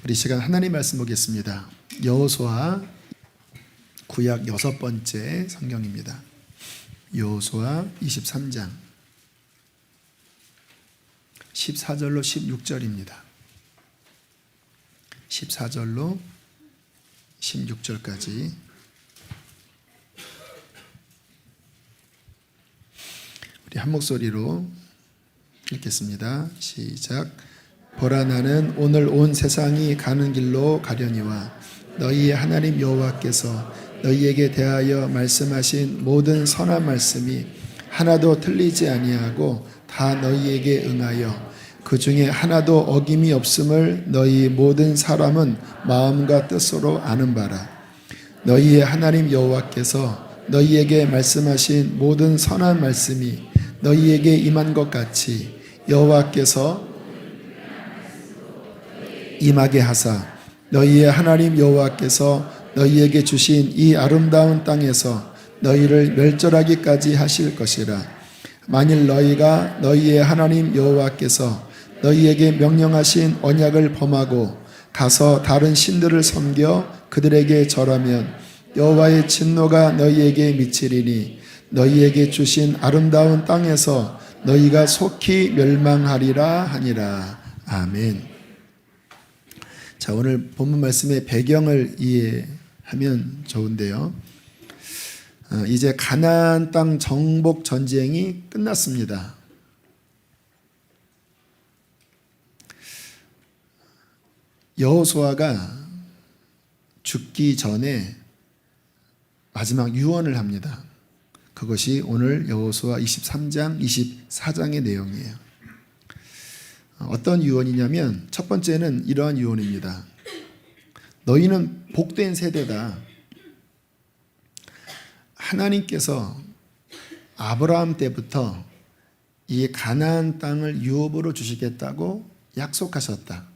우리 시간 하나님 말씀 보겠습니다. 여호수아 구약 6번째 성경입니다. 여호수아 23장 14절로 16절입니다. 14절로 16절까지 우리 한 목소리로 읽겠습니다. 시작. 보라, 나는 오늘 온 세상이 가는 길로 가려니와 너희의 하나님 여호와께서 너희에게 대하여 말씀하신 모든 선한 말씀이 하나도 틀리지 아니하고 다 너희에게 응하여 그 중에 하나도 어김이 없음을 너희 모든 사람은 마음과 뜻으로 아는 바라. 너희의 하나님 여호와께서 너희에게 말씀하신 모든 선한 말씀이 너희에게 임한 것 같이 여호와께서 임하게 하사 너희의 하나님 여호와께서 너희에게 주신 이 아름다운 땅에서 너희를 멸절하기까지 하실 것이라. 만일 너희가 너희의 하나님 여호와께서 너희에게 명령하신 언약을 범하고 가서 다른 신들을 섬겨 그들에게 절하면 여호와의 진노가 너희에게 미치리니 너희에게 주신 아름다운 땅에서 너희가 속히 멸망하리라 하니라. 아멘. 자, 오늘 본문 말씀의 배경을 이해하면 좋은데요. 이제 가나안 땅 정복 전쟁이 끝났습니다. 여호수아가 죽기 전에 마지막 유언을 합니다. 그것이 오늘 여호수아 23장, 24장의 내용이에요. 어떤 유언이냐면 첫 번째는 이러한 유언입니다. 너희는 복된 세대다. 하나님께서 아브라함 때부터 이 가나안 땅을 유업으로 주시겠다고 약속하셨다.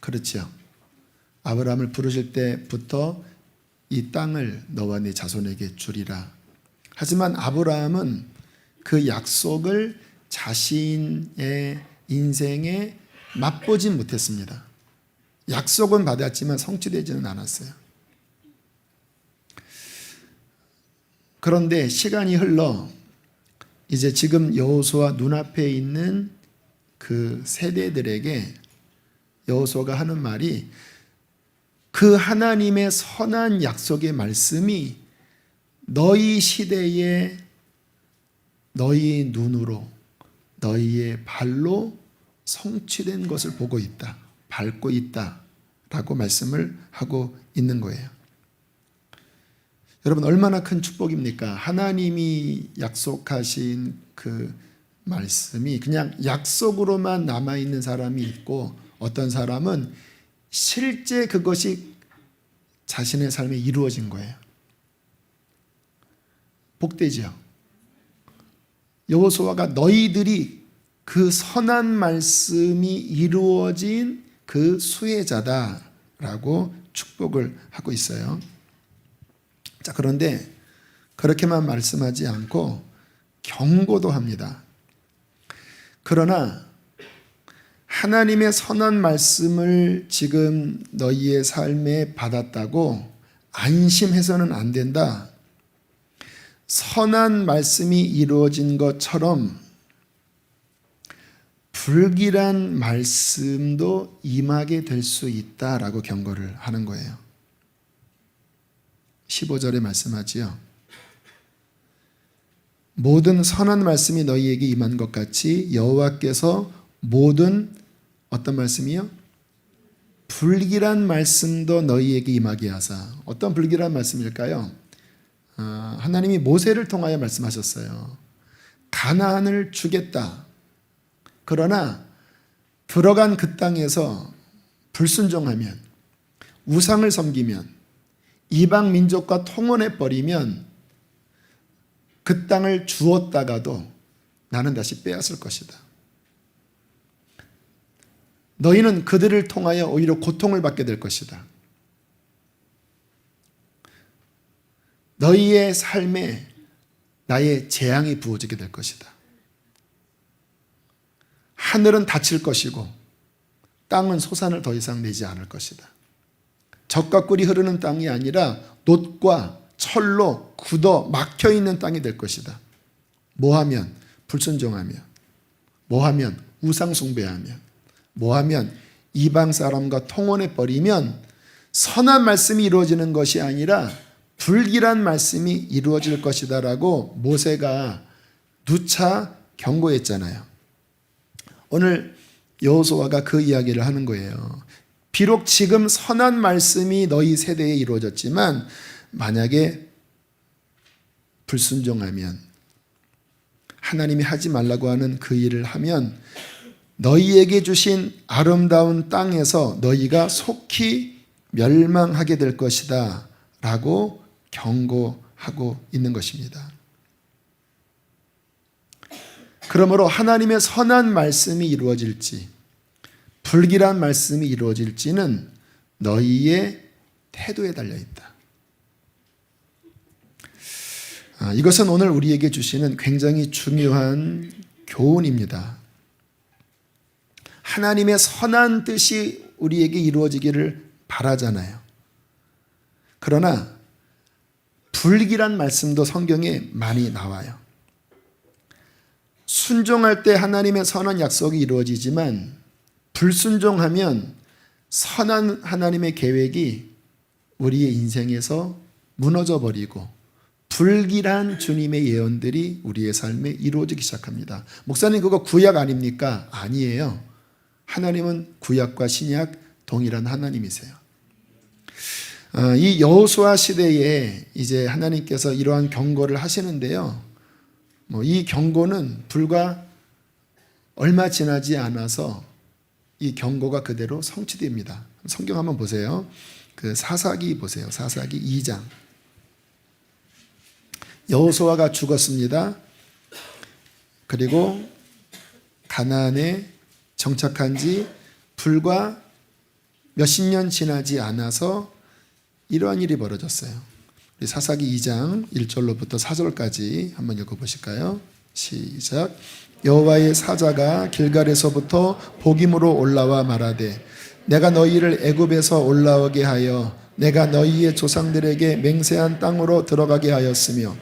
그렇죠. 아브라함을 부르실 때부터 이 땅을 너와 네 자손에게 주리라. 하지만 아브라함은 그 약속을 자신의 인생에 맛보진 못했습니다. 약속은 받았지만 성취되지는 않았어요. 그런데 시간이 흘러 이제 지금 여호수아 눈앞에 있는 그 세대들에게 여호수아가 하는 말이 그 하나님의 선한 약속의 말씀이 너희 시대에 너희 눈으로 너희의 발로 성취된 것을 보고 있다, 밟고 있다 라고 말씀을 하고 있는 거예요. 여러분, 얼마나 큰 축복입니까? 하나님이 약속하신 그 말씀이 그냥 약속으로만 남아있는 사람이 있고, 어떤 사람은 실제 그것이 자신의 삶에 이루어진 거예요. 복되죠. 여호수아가 너희들이 그 선한 말씀이 이루어진 그 수혜자다라고 축복을 하고 있어요. 자, 그런데 그렇게만 말씀하지 않고 경고도 합니다. 그러나 하나님의 선한 말씀을 지금 너희의 삶에 받았다고 안심해서는 안 된다. 선한 말씀이 이루어진 것처럼 불길한 말씀도 임하게 될 수 있다라고 경고를 하는 거예요. 15절에 말씀하지요. 모든 선한 말씀이 너희에게 임한 것 같이 여호와께서 모든 어떤 말씀이요? 불길한 말씀도 너희에게 임하게 하사. 어떤 불길한 말씀일까요? 하나님이 모세를 통하여 말씀하셨어요. 가나안을 주겠다. 그러나 들어간 그 땅에서 불순종하면, 우상을 섬기면, 이방 민족과 통혼해버리면 그 땅을 주었다가도 나는 다시 빼앗을 것이다. 너희는 그들을 통하여 오히려 고통을 받게 될 것이다. 너희의 삶에 나의 재앙이 부어지게 될 것이다. 하늘은 닫힐 것이고 땅은 소산을 더 이상 내지 않을 것이다. 젖과 꿀이 흐르는 땅이 아니라 놋과 철로 굳어 막혀있는 땅이 될 것이다. 뭐하면? 불순종하며, 뭐하면? 우상숭배하며, 뭐하면? 이방 사람과 통혼해버리면 선한 말씀이 이루어지는 것이 아니라 불길한 말씀이 이루어질 것이다 라고 모세가 누차 경고했잖아요. 오늘 여호수아가 그 이야기를 하는 거예요. 비록 지금 선한 말씀이 너희 세대에 이루어졌지만 만약에 불순종하면, 하나님이 하지 말라고 하는 그 일을 하면 너희에게 주신 아름다운 땅에서 너희가 속히 멸망하게 될 것이다 라고 경고하고 있는 것입니다. 그러므로 하나님의 선한 말씀이 이루어질지 불길한 말씀이 이루어질지는 너희의 태도에 달려있다. 이것은 오늘 우리에게 주시는 굉장히 중요한 교훈입니다. 하나님의 선한 뜻이 우리에게 이루어지기를 바라잖아요. 그러나 불길한 말씀도 성경에 많이 나와요. 순종할 때 하나님의 선한 약속이 이루어지지만 불순종하면 선한 하나님의 계획이 우리의 인생에서 무너져 버리고 불길한 주님의 예언들이 우리의 삶에 이루어지기 시작합니다. 목사님 그거 구약 아닙니까? 아니에요. 하나님은 구약과 신약 동일한 하나님이세요. 이 여호수아 시대에 이제 하나님께서 이러한 경고를 하시는데요. 이 경고는 불과 얼마 지나지 않아서 이 경고가 그대로 성취됩니다. 성경 한번 보세요. 그 사사기 보세요. 사사기 2장. 여호수아가 죽었습니다. 그리고 가나안에 정착한 지 불과 몇십 년 지나지 않아서 이러한 일이 벌어졌어요. 우리 사사기 2장 1절로부터 4절까지 한번 읽어보실까요? 시작. 여호와의 사자가 길갈에서부터 복임으로 올라와 말하되 내가 너희를 애굽에서 올라오게 하여 내가 너희의 조상들에게 맹세한 땅으로 들어가게 하였으며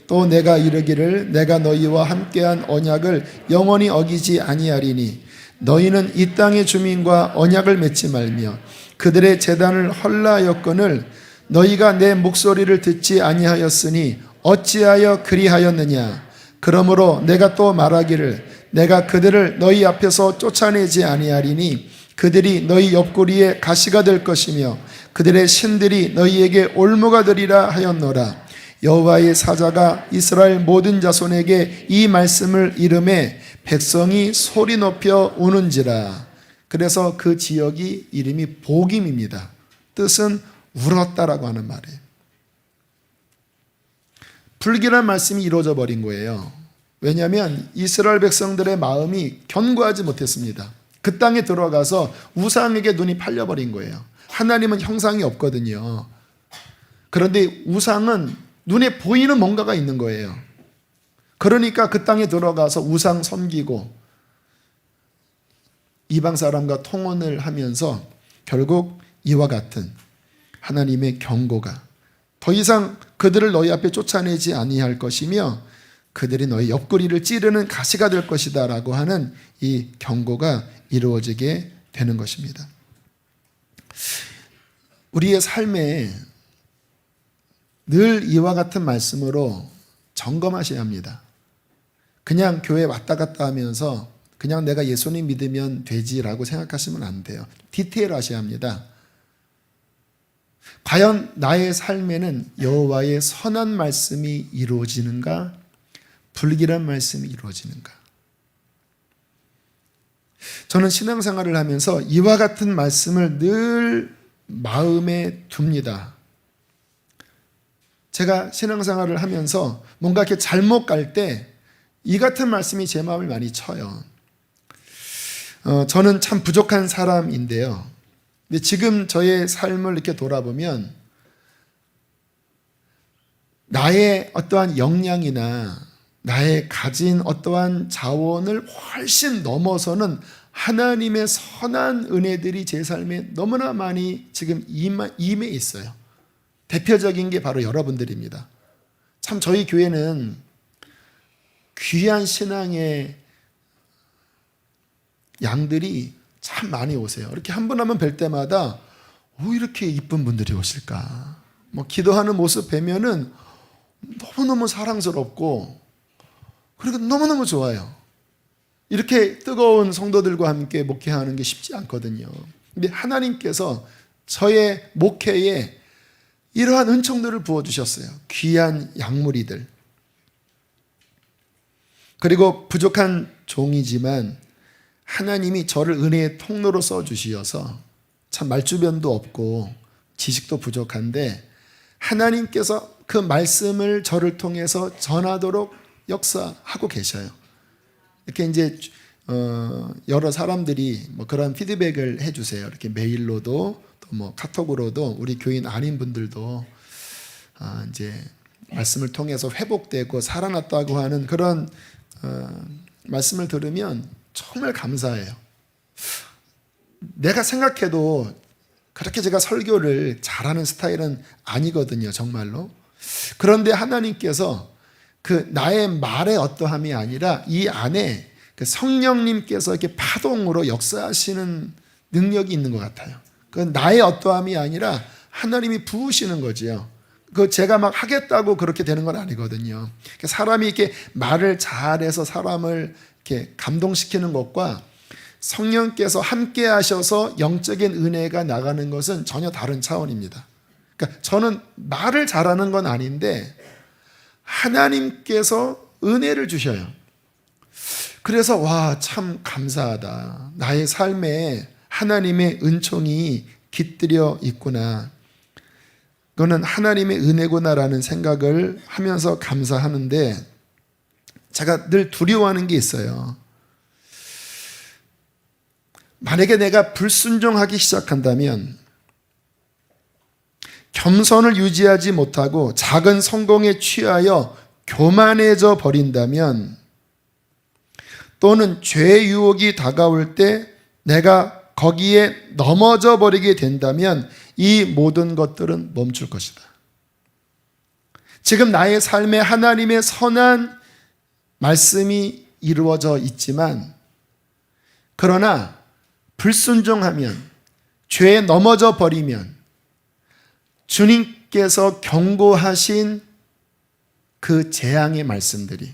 또 내가 이르기를 내가 너희와 함께한 언약을 영원히 어기지 아니하리니 너희는 이 땅의 주민과 언약을 맺지 말며 그들의 제단을 헐라하였거늘 너희가 내 목소리를 듣지 아니하였으니 어찌하여 그리하였느냐. 그러므로 내가 또 말하기를 내가 그들을 너희 앞에서 쫓아내지 아니하리니 그들이 너희 옆구리에 가시가 될 것이며 그들의 신들이 너희에게 올무가 되리라 하였노라. 여호와의 사자가 이스라엘 모든 자손에게 이 말씀을 이름해 백성이 소리 높여 우는지라. 그래서 그 지역이 이름이 복임입니다. 뜻은 울었다라고 하는 말이에요. 불길한 말씀이 이루어져 버린 거예요. 왜냐하면 이스라엘 백성들의 마음이 견고하지 못했습니다. 그 땅에 들어가서 우상에게 눈이 팔려버린 거예요. 하나님은 형상이 없거든요. 그런데 우상은 눈에 보이는 뭔가가 있는 거예요. 그러니까 그 땅에 들어가서 우상 섬기고 이방 사람과 통혼을 하면서 결국 이와 같은 하나님의 경고가 더 이상 그들을 너희 앞에 쫓아내지 아니할 것이며 그들이 너희 옆구리를 찌르는 가시가 될 것이다 라고 하는 이 경고가 이루어지게 되는 것입니다. 우리의 삶에 늘 이와 같은 말씀으로 점검하셔야 합니다. 그냥 교회 왔다 갔다 하면서 그냥 내가 예수님 믿으면 되지라고 생각하시면 안 돼요. 디테일하셔야 합니다. 과연 나의 삶에는 여호와의 선한 말씀이 이루어지는가? 불길한 말씀이 이루어지는가? 저는 신앙생활을 하면서 이와 같은 말씀을 늘 마음에 둡니다. 제가 신앙생활을 하면서 뭔가 이렇게 잘못 갈 때 이 같은 말씀이 제 마음을 많이 쳐요. 저는 참 부족한 사람인데요. 근데 지금 저의 삶을 이렇게 돌아보면 나의 어떠한 역량이나 나의 가진 어떠한 자원을 훨씬 넘어서는 하나님의 선한 은혜들이 제 삶에 너무나 많이 지금 임해 있어요. 대표적인 게 바로 여러분들입니다. 참 저희 교회는 귀한 신앙의 양들이 참 많이 오세요. 이렇게 한 분 한 분 뵐 때마다 이렇게 이쁜 분들이 오실까? 기도하는 모습 뵈면은 너무너무 사랑스럽고 그리고 너무너무 좋아요. 이렇게 뜨거운 성도들과 함께 목회하는 게 쉽지 않거든요. 근데 하나님께서 저의 목회에 이러한 은총들을 부어주셨어요. 귀한 약물이들. 그리고 부족한 종이지만 하나님이 저를 은혜의 통로로 써주시어서 참 말주변도 없고 지식도 부족한데 하나님께서 그 말씀을 저를 통해서 전하도록 역사하고 계셔요. 이렇게 이제 여러 사람들이 그런 피드백을 해주세요. 이렇게 메일로도 또 카톡으로도 우리 교인 아닌 분들도 이제 말씀을 통해서 회복되고 살아났다고 하는 그런 말씀을 들으면 정말 감사해요. 내가 생각해도 그렇게 제가 설교를 잘하는 스타일은 아니거든요, 정말로. 그런데 하나님께서 그 나의 말의 어떠함이 아니라 이 안에 그 성령님께서 이렇게 파동으로 역사하시는 능력이 있는 것 같아요. 그 나의 어떠함이 아니라 하나님이 부으시는 거지요. 그 제가 막 하겠다고 그렇게 되는 건 아니거든요. 사람이 이렇게 말을 잘해서 사람을 이렇게 감동시키는 것과 성령께서 함께 하셔서 영적인 은혜가 나가는 것은 전혀 다른 차원입니다. 그러니까 저는 말을 잘하는 건 아닌데 하나님께서 은혜를 주셔요. 그래서 참 감사하다. 나의 삶에 하나님의 은총이 깃들여 있구나. 그거는 하나님의 은혜구나라는 생각을 하면서 감사하는데 제가 늘 두려워하는 게 있어요. 만약에 내가 불순종하기 시작한다면 겸손을 유지하지 못하고 작은 성공에 취하여 교만해져 버린다면 또는 죄의 유혹이 다가올 때 내가 거기에 넘어져 버리게 된다면 이 모든 것들은 멈출 것이다. 지금 나의 삶에 하나님의 선한 말씀이 이루어져 있지만 그러나 불순종하면 죄에 넘어져 버리면 주님께서 경고하신 그 재앙의 말씀들이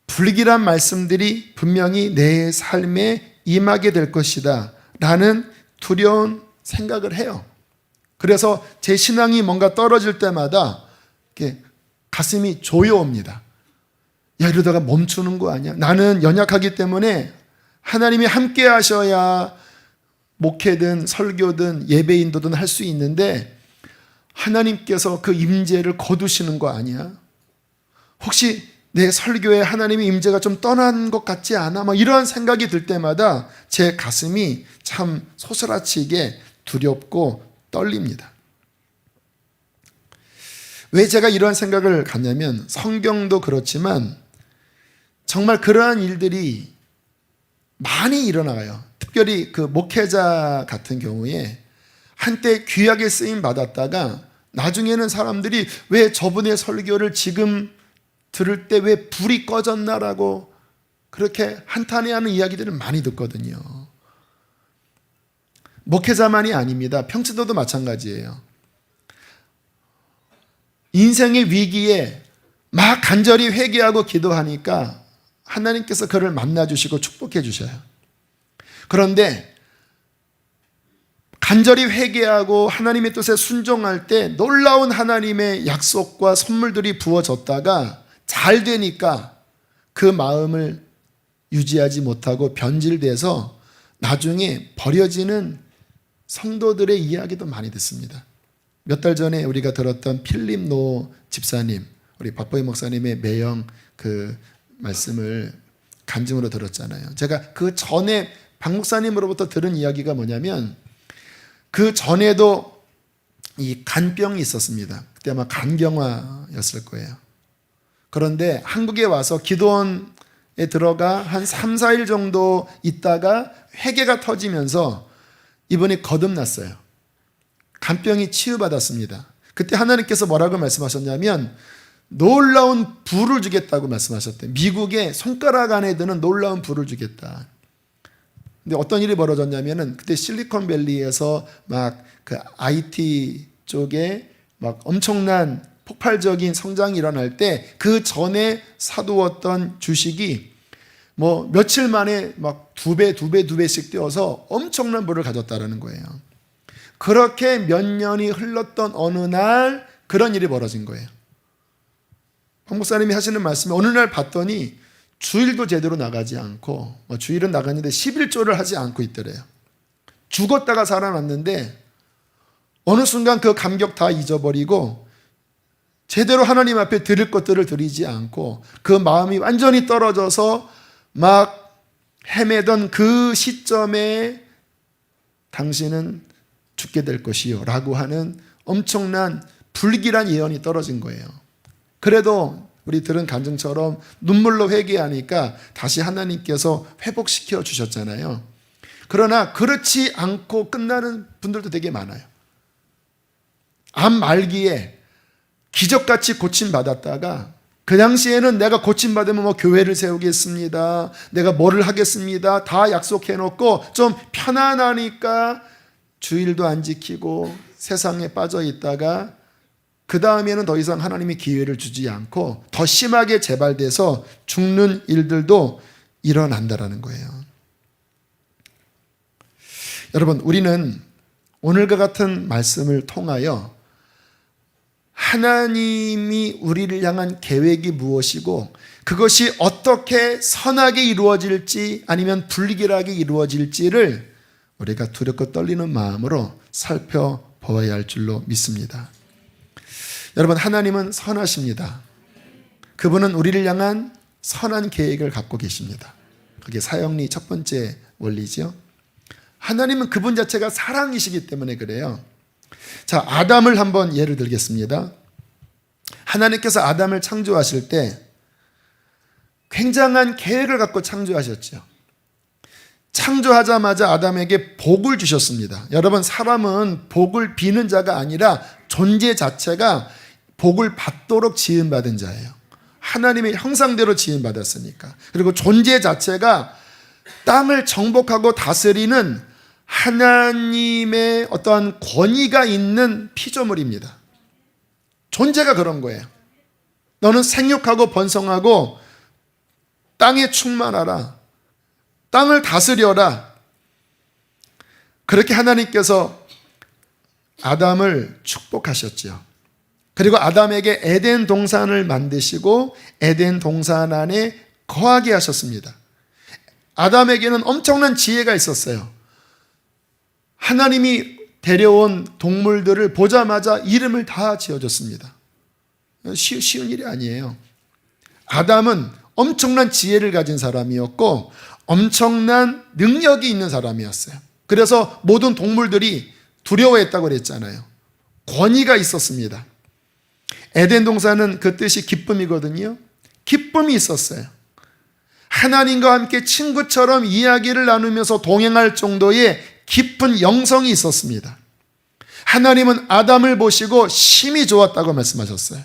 불길한 말씀들이 분명히 내 삶에 임하게 될 것이다 라는 두려운 생각을 해요. 그래서 제 신앙이 뭔가 떨어질 때마다 이렇게 가슴이 조여옵니다. 야, 이러다가 멈추는 거 아니야? 나는 연약하기 때문에 하나님이 함께 하셔야 목회든 설교든 예배인도든 할 수 있는데 하나님께서 그 임재를 거두시는 거 아니야? 혹시 내 설교에 하나님의 임재가 좀 떠난 것 같지 않아? 이러한 생각이 들 때마다 제 가슴이 참 소스라치게 두렵고 떨립니다. 왜 제가 이러한 생각을 갖냐면 성경도 그렇지만 정말 그러한 일들이 많이 일어나요. 특별히 그 목회자 같은 경우에 한때 귀하게 쓰임 받았다가 나중에는 사람들이 왜 저분의 설교를 지금 들을 때 왜 불이 꺼졌나라고 그렇게 한탄해하는 이야기들을 많이 듣거든요. 목회자만이 아닙니다. 평신도도 마찬가지예요. 인생의 위기에 막 간절히 회개하고 기도하니까 하나님께서 그를 만나주시고 축복해 주셔요. 그런데 간절히 회개하고 하나님의 뜻에 순종할 때 놀라운 하나님의 약속과 선물들이 부어졌다가 잘 되니까 그 마음을 유지하지 못하고 변질돼서 나중에 버려지는 성도들의 이야기도 많이 듣습니다. 몇 달 전에 우리가 들었던 필립 노 집사님, 우리 박보희 목사님의 매형 그 말씀을 간증으로 들었잖아요. 제가 그 전에 박 목사님으로부터 들은 이야기가 뭐냐면 그 전에도 이 간병이 있었습니다. 그때 아마 간경화였을 거예요. 그런데 한국에 와서 기도원 들어가 한 3, 4일 정도 있다가 회개가 터지면서 이분이 거듭났어요. 간병이 치유받았습니다. 그때 하나님께서 뭐라고 말씀하셨냐면 놀라운 부를 주겠다고 말씀하셨대요. 미국의 손가락 안에 드는 놀라운 부를 주겠다. 근데 어떤 일이 벌어졌냐면은 그때 실리콘밸리에서 막 그 IT 쪽에 막 엄청난 폭발적인 성장이 일어날 때 그 전에 사두었던 주식이 뭐 며칠 만에 막 두 배씩 뛰어서 엄청난 부를 가졌다라는 거예요. 그렇게 몇 년이 흘렀던 어느 날 그런 일이 벌어진 거예요. 박 목사님이 하시는 말씀이 어느 날 봤더니 주일도 제대로 나가지 않고 주일은 나갔는데 11조를 하지 않고 있더래요. 죽었다가 살아났는데 어느 순간 그 감격 다 잊어버리고 제대로 하나님 앞에 드릴 것들을 드리지 않고 그 마음이 완전히 떨어져서 막 헤매던 그 시점에 당신은 죽게 될 것이요 라고 하는 엄청난 불길한 예언이 떨어진 거예요. 그래도 우리 들은 간증처럼 눈물로 회개하니까 다시 하나님께서 회복시켜 주셨잖아요. 그러나 그렇지 않고 끝나는 분들도 되게 많아요. 암 말기에 기적같이 고침받았다가 그 당시에는 내가 고침받으면 뭐 교회를 세우겠습니다, 내가 뭐를 하겠습니다 다 약속해놓고 좀 편안하니까 주일도 안 지키고 세상에 빠져 있다가 그 다음에는 더 이상 하나님이 기회를 주지 않고 더 심하게 재발돼서 죽는 일들도 일어난다라는 거예요. 여러분, 우리는 오늘과 같은 말씀을 통하여 하나님이 우리를 향한 계획이 무엇이고 그것이 어떻게 선하게 이루어질지 아니면 불길하게 이루어질지를 우리가 두렵고 떨리는 마음으로 살펴보아야 할 줄로 믿습니다. 여러분, 하나님은 선하십니다. 그분은 우리를 향한 선한 계획을 갖고 계십니다. 그게 사형리 첫 번째 원리죠. 하나님은 그분 자체가 사랑이시기 때문에 그래요. 자, 아담을 한번 예를 들겠습니다. 하나님께서 아담을 창조하실 때 굉장한 계획을 갖고 창조하셨죠. 창조하자마자 아담에게 복을 주셨습니다. 여러분, 사람은 복을 비는 자가 아니라 존재 자체가 복을 받도록 지음받은 자예요. 하나님의 형상대로 지음받았으니까. 그리고 존재 자체가 땅을 정복하고 다스리는 하나님의 어떠한 권위가 있는 피조물입니다. 존재가 그런 거예요. 너는 생육하고 번성하고 땅에 충만하라, 땅을 다스려라. 그렇게 하나님께서 아담을 축복하셨죠. 그리고 아담에게 에덴 동산을 만드시고 에덴 동산 안에 거하게 하셨습니다. 아담에게는 엄청난 지혜가 있었어요. 하나님이 데려온 동물들을 보자마자 이름을 다 지어줬습니다. 쉬운 일이 아니에요. 아담은 엄청난 지혜를 가진 사람이었고 엄청난 능력이 있는 사람이었어요. 그래서 모든 동물들이 두려워했다고 그랬잖아요. 권위가 있었습니다. 에덴 동산은 그 뜻이 기쁨이거든요. 기쁨이 있었어요. 하나님과 함께 친구처럼 이야기를 나누면서 동행할 정도의 깊은 영성이 있었습니다. 하나님은 아담을 보시고 심히 좋았다고 말씀하셨어요.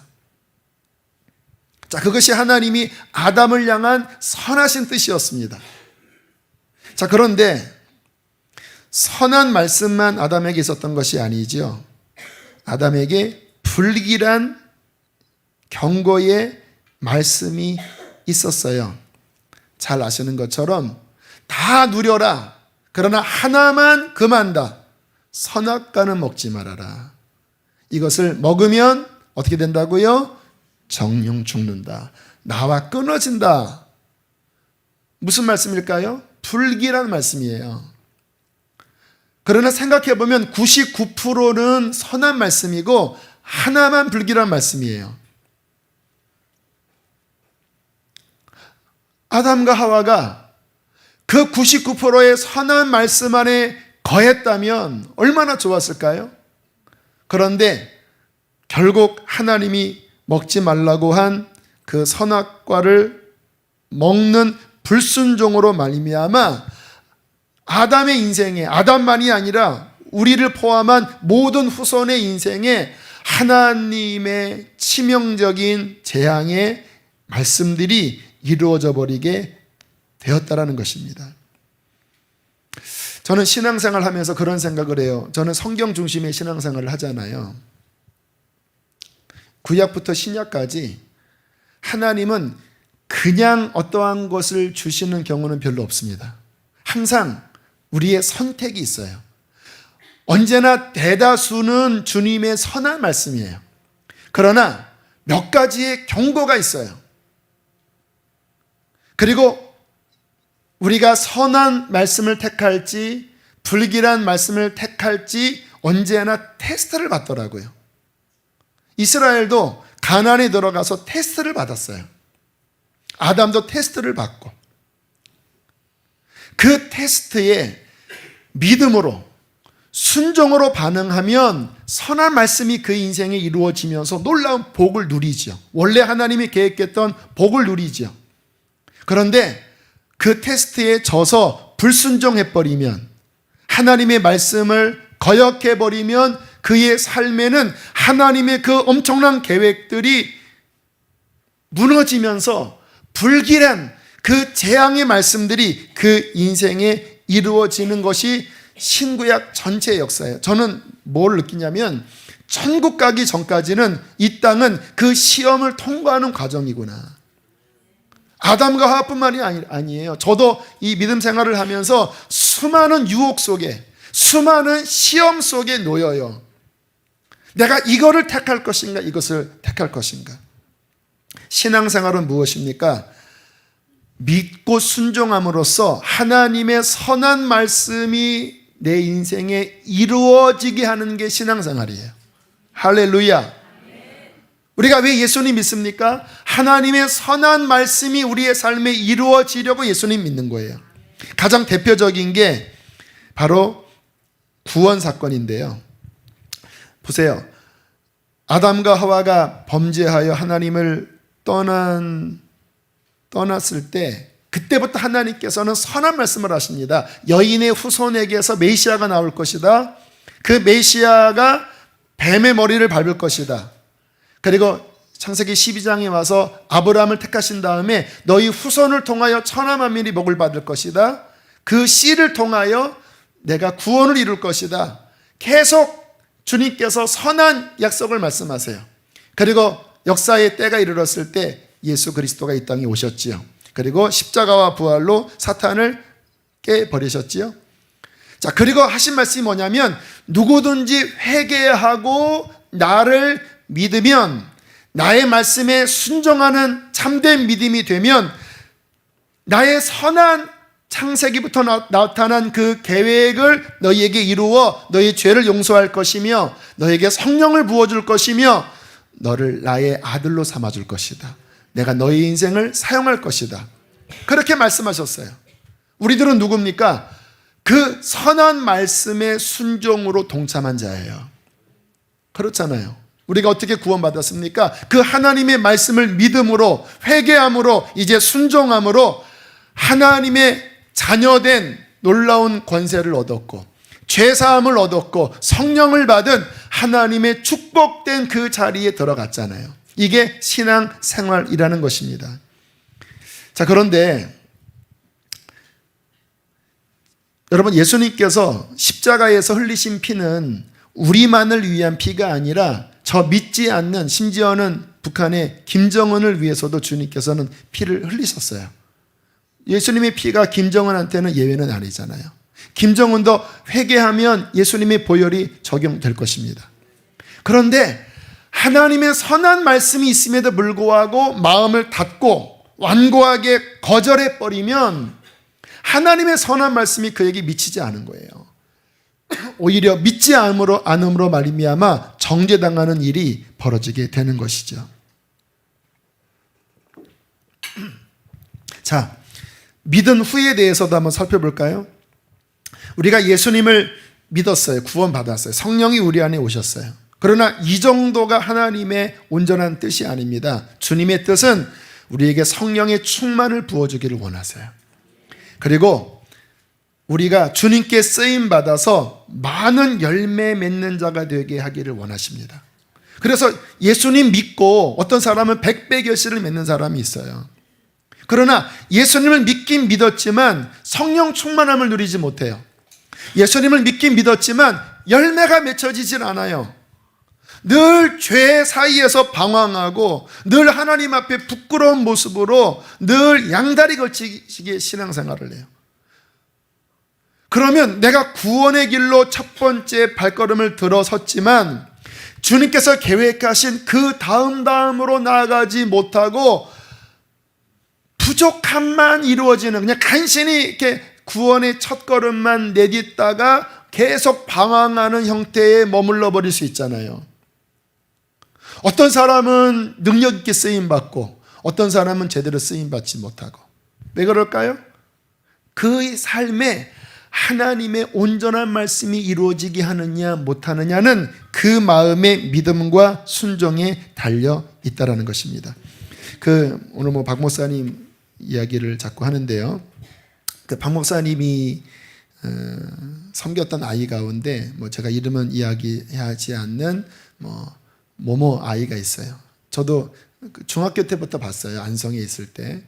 자, 그것이 하나님이 아담을 향한 선하신 뜻이었습니다. 자, 그런데 선한 말씀만 아담에게 있었던 것이 아니죠. 아담에게 불길한 경고의 말씀이 있었어요. 잘 아시는 것처럼 다 누려라, 그러나 하나만 금한다. 선악과는 먹지 말아라. 이것을 먹으면 어떻게 된다고요? 정령 죽는다. 나와 끊어진다. 무슨 말씀일까요? 불길한 말씀이에요. 그러나 생각해보면 99%는 선한 말씀이고 하나만 불길한 말씀이에요. 아담과 하와가 그 99%의 선한 말씀 안에 거했다면 얼마나 좋았을까요? 그런데 결국 하나님이 먹지 말라고 한 그 선악과를 먹는 불순종으로 말미암아 아담의 인생에, 아담만이 아니라 우리를 포함한 모든 후손의 인생에 하나님의 치명적인 재앙의 말씀들이 이루어져 버리게 되었다라는 것입니다. 저는 신앙생활 하면서 그런 생각을 해요. 저는 성경 중심의 신앙생활을 하잖아요. 구약부터 신약까지 하나님은 그냥 어떠한 것을 주시는 경우는 별로 없습니다. 항상 우리의 선택이 있어요. 언제나 대다수는 주님의 선한 말씀이에요. 그러나 몇 가지의 경고가 있어요. 그리고 우리가 선한 말씀을 택할지 불길한 말씀을 택할지 언제나 테스트를 받더라고요. 이스라엘도 가나안에 들어가서 테스트를 받았어요. 아담도 테스트를 받고 그 테스트에 믿음으로 순종으로 반응하면 선한 말씀이 그 인생에 이루어지면서 놀라운 복을 누리죠. 원래 하나님이 계획했던 복을 누리죠. 그런데 그 테스트에 져서 불순종해버리면, 하나님의 말씀을 거역해버리면 그의 삶에는 하나님의 그 엄청난 계획들이 무너지면서 불길한 그 재앙의 말씀들이 그 인생에 이루어지는 것이 신구약 전체의 역사예요. 저는 뭘 느끼냐면 천국 가기 전까지는 이 땅은 그 시험을 통과하는 과정이구나. 아담과 하와뿐만이 아니에요. 저도 이 믿음 생활을 하면서 수많은 유혹 속에, 수많은 시험 속에 놓여요. 내가 이거를 택할 것인가, 이것을 택할 것인가. 신앙생활은 무엇입니까? 믿고 순종함으로써 하나님의 선한 말씀이 내 인생에 이루어지게 하는 게 신앙생활이에요. 할렐루야. 우리가 왜 예수님 믿습니까? 하나님의 선한 말씀이 우리의 삶에 이루어지려고 예수님 믿는 거예요. 가장 대표적인 게 바로 구원 사건인데요. 보세요. 아담과 하와가 범죄하여 하나님을 떠났을 때 그때부터 하나님께서는 선한 말씀을 하십니다. 여인의 후손에게서 메시아가 나올 것이다. 그 메시아가 뱀의 머리를 밟을 것이다. 그리고 창세기 12장에 와서 아브라함을 택하신 다음에 너희 후손을 통하여 천하 만민이 복을 받을 것이다. 그 씨를 통하여 내가 구원을 이룰 것이다. 계속 주님께서 선한 약속을 말씀하세요. 그리고 역사의 때가 이르렀을 때 예수 그리스도가 이 땅에 오셨지요. 그리고 십자가와 부활로 사탄을 깨버리셨지요. 자, 그리고 하신 말씀이 뭐냐면 누구든지 회개하고 나를 믿으면, 나의 말씀에 순종하는 참된 믿음이 되면 나의 선한 창세기부터 나타난 그 계획을 너희에게 이루어 너희 죄를 용서할 것이며 너희에게 성령을 부어줄 것이며 너를 나의 아들로 삼아줄 것이다. 내가 너희 인생을 사용할 것이다. 그렇게 말씀하셨어요. 우리들은 누굽니까? 그 선한 말씀의 순종으로 동참한 자예요. 그렇잖아요. 우리가 어떻게 구원받았습니까? 그 하나님의 말씀을 믿음으로, 회개함으로, 이제 순종함으로 하나님의 자녀된 놀라운 권세를 얻었고 죄사함을 얻었고 성령을 받은 하나님의 축복된 그 자리에 들어갔잖아요. 이게 신앙생활이라는 것입니다. 자, 그런데 여러분, 예수님께서 십자가에서 흘리신 피는 우리만을 위한 피가 아니라 저 믿지 않는, 심지어는 북한의 김정은을 위해서도 주님께서는 피를 흘리셨어요. 예수님의 피가 김정은한테는 예외는 아니잖아요. 김정은도 회개하면 예수님의 보혈이 적용될 것입니다. 그런데 하나님의 선한 말씀이 있음에도 불구하고 마음을 닫고 완고하게 거절해버리면 하나님의 선한 말씀이 그에게 미치지 않은 거예요. 오히려 믿지 않음으로 말미암아 정죄당하는 일이 벌어지게 되는 것이죠. 자, 믿은 후에 대해서도 한번 살펴볼까요? 우리가 예수님을 믿었어요. 구원받았어요. 성령이 우리 안에 오셨어요. 그러나 이 정도가 하나님의 온전한 뜻이 아닙니다. 주님의 뜻은 우리에게 성령의 충만을 부어주기를 원하세요. 그리고 우리가 주님께 쓰임받아서 많은 열매 맺는 자가 되게 하기를 원하십니다. 그래서 예수님 믿고 어떤 사람은 100배 결실을 맺는 사람이 있어요. 그러나 예수님을 믿긴 믿었지만 성령 충만함을 누리지 못해요. 예수님을 믿긴 믿었지만 열매가 맺혀지질 않아요. 늘 죄 사이에서 방황하고 늘 하나님 앞에 부끄러운 모습으로 늘 양다리 걸치기의 신앙생활을 해요. 그러면 내가 구원의 길로 첫 번째 발걸음을 들어섰지만 주님께서 계획하신 그 다음으로 나아가지 못하고 부족함만 이루어지는, 그냥 간신히 이렇게 구원의 첫걸음만 내딛다가 계속 방황하는 형태에 머물러 버릴 수 있잖아요. 어떤 사람은 능력 있게 쓰임받고 어떤 사람은 제대로 쓰임받지 못하고. 왜 그럴까요? 그 삶에 하나님의 온전한 말씀이 이루어지게 하느냐 못하느냐는 그 마음의 믿음과 순종에 달려 있다는 것입니다. 오늘 박 목사님 이야기를 자꾸 하는데요. 박 목사님이 섬겼던 아이 가운데 제가 이름은 이야기하지 않는 모모 아이가 있어요. 저도 중학교 때부터 봤어요. 안성에 있을 때.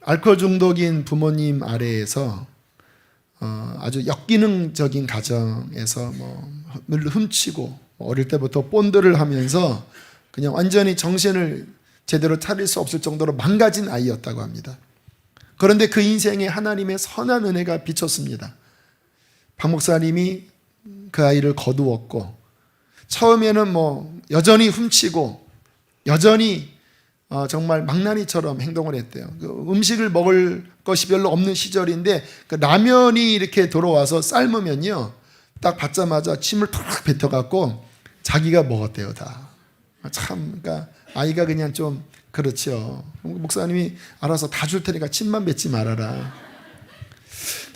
알코올 중독인 부모님 아래에서 아주 역기능적인 가정에서 늘 훔치고 어릴 때부터 본드를 하면서 그냥 완전히 정신을 제대로 차릴 수 없을 정도로 망가진 아이였다고 합니다. 그런데 그 인생에 하나님의 선한 은혜가 비쳤습니다. 박 목사님이 그 아이를 거두었고, 처음에는 여전히 훔치고 여전히 정말 망나니처럼 행동을 했대요. 음식을 먹을 것이 별로 없는 시절인데 그 라면이 이렇게 들어와서 삶으면요, 딱 받자마자 침을 탁 뱉어갖고 자기가 먹었대요. 다. 참, 그러니까 아이가 그냥 좀 그렇죠. 목사님이 알아서 다 줄 테니까 침만 뱉지 말아라.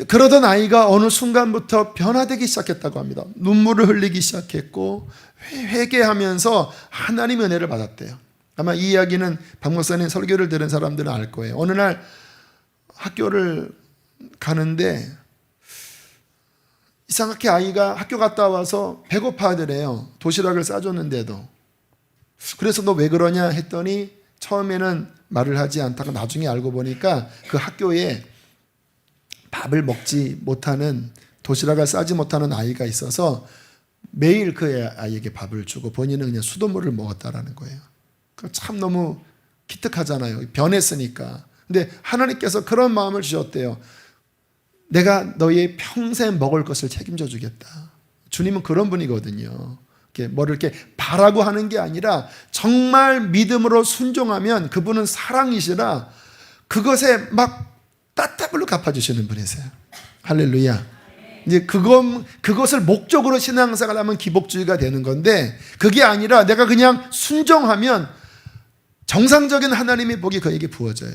그러던 아이가 어느 순간부터 변화되기 시작했다고 합니다. 눈물을 흘리기 시작했고 회개하면서 하나님의 은혜를 받았대요. 아마 이 이야기는 박 목사님 설교를 들은 사람들은 알 거예요. 어느 날 학교를 가는데 이상하게 아이가 학교 갔다 와서 배고파하더래요. 도시락을 싸줬는데도. 그래서 너 왜 그러냐 했더니 처음에는 말을 하지 않다가 나중에 알고 보니까 그 학교에 밥을 먹지 못하는, 도시락을 싸지 못하는 아이가 있어서 매일 그 아이에게 밥을 주고 본인은 그냥 수돗물을 먹었다라는 거예요. 참 너무 기특하잖아요. 변했으니까. 근데 하나님께서 그런 마음을 주셨대요. 내가 너의 평생 먹을 것을 책임져 주겠다. 주님은 그런 분이거든요. 뭐를 이렇게 바라고 하는 게 아니라 정말 믿음으로 순종하면 그분은 사랑이시라 그것에 막 따따블로 갚아주시는 분이세요. 할렐루야. 이제 그것을 목적으로 신앙생활 하면 기복주의가 되는 건데, 그게 아니라 내가 그냥 순종하면 정상적인 하나님의 복이 그에게 부어져요.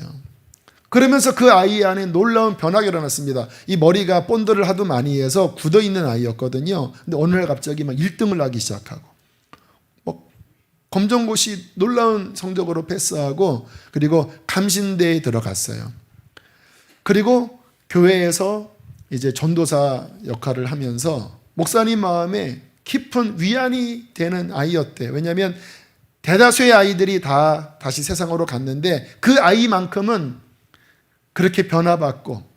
그러면서 그 아이 안에 놀라운 변화가 일어났습니다. 이 머리가 본드를 하도 많이 해서 굳어있는 아이였거든요. 근데 어느 날 갑자기 막 1등을 하기 시작하고, 검정고시 놀라운 성적으로 패스하고, 그리고 감신대에 들어갔어요. 그리고 교회에서 이제 전도사 역할을 하면서 목사님 마음에 깊은 위안이 되는 아이였대요. 왜냐하면 대다수의 아이들이 다 다시 세상으로 갔는데 그 아이만큼은 그렇게 변화받고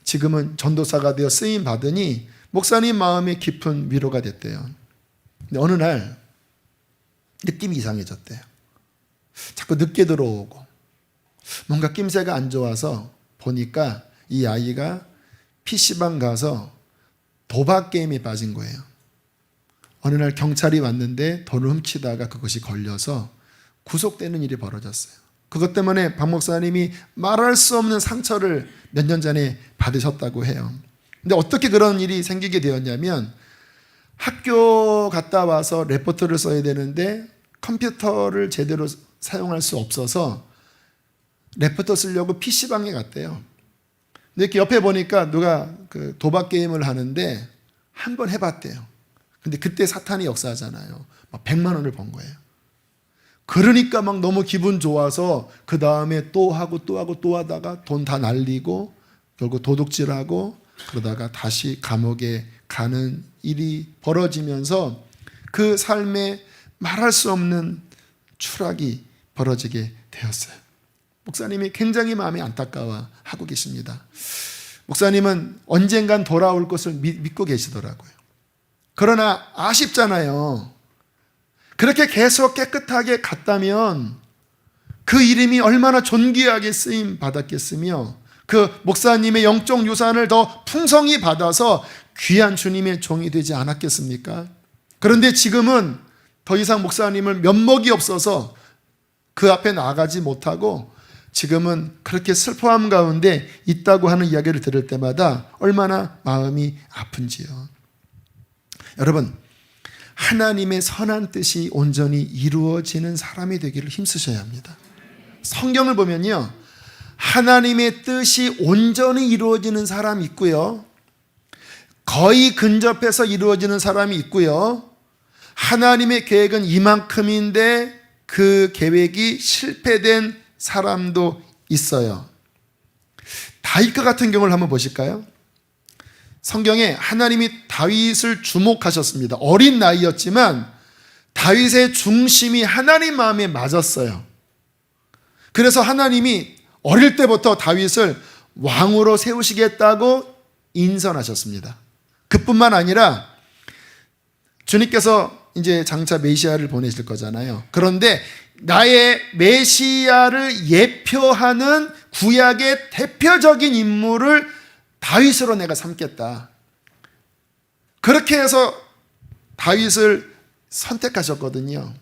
지금은 전도사가 되어 쓰임 받으니 목사님 마음에 깊은 위로가 됐대요. 근데 어느 날 느낌이 이상해졌대요. 자꾸 늦게 들어오고 뭔가 낌새가 안 좋아서 보니까 이 아이가 PC방 가서 도박 게임에 빠진 거예요. 어느 날 경찰이 왔는데 돈을 훔치다가 그것이 걸려서 구속되는 일이 벌어졌어요. 그것 때문에 박 목사님이 말할 수 없는 상처를 몇 년 전에 받으셨다고 해요. 근데 어떻게 그런 일이 생기게 되었냐면, 학교 갔다 와서 레포트를 써야 되는데 컴퓨터를 제대로 사용할 수 없어서 레포트 쓰려고 PC방에 갔대요. 근데 이렇게 옆에 보니까 누가 그 도박 게임을 하는데 한번 해봤대요. 근데 그때 사탄이 역사하잖아요. 막 100만 원을 번 거예요. 그러니까 막 너무 기분 좋아서 그 다음에 또 하고 또 하고 또 하다가 돈 다 날리고 결국 도둑질하고 그러다가 다시 감옥에 가는 일이 벌어지면서 그 삶에 말할 수 없는 추락이 벌어지게 되었어요. 목사님이 굉장히 마음이 안타까워 하고 계십니다. 목사님은 언젠간 돌아올 것을 믿고 계시더라고요. 그러나 아쉽잖아요. 그렇게 계속 깨끗하게 갔다면 그 이름이 얼마나 존귀하게 쓰임 받았겠으며 그 목사님의 영적 유산을 더 풍성히 받아서 귀한 주님의 종이 되지 않았겠습니까? 그런데 지금은 더 이상 목사님을 면목이 없어서 그 앞에 나가지 못하고 지금은 그렇게 슬퍼함 가운데 있다고 하는 이야기를 들을 때마다 얼마나 마음이 아픈지요. 여러분, 하나님의 선한 뜻이 온전히 이루어지는 사람이 되기를 힘쓰셔야 합니다. 성경을 보면요, 하나님의 뜻이 온전히 이루어지는 사람이 있고요, 거의 근접해서 이루어지는 사람이 있고요, 하나님의 계획은 이만큼인데 그 계획이 실패된 사람도 있어요. 다윗과 같은 경우를 한번 보실까요? 성경에 하나님이 다윗을 주목하셨습니다. 어린 나이였지만 다윗의 중심이 하나님 마음에 맞았어요. 그래서 하나님이 어릴 때부터 다윗을 왕으로 세우시겠다고 인선하셨습니다. 그뿐만 아니라 주님께서 이제 장차 메시아를 보내실 거잖아요. 그런데 나의 메시아를 예표하는 구약의 대표적인 인물을 다윗으로 내가 삼겠다. 그렇게 해서 다윗을 선택하셨거든요.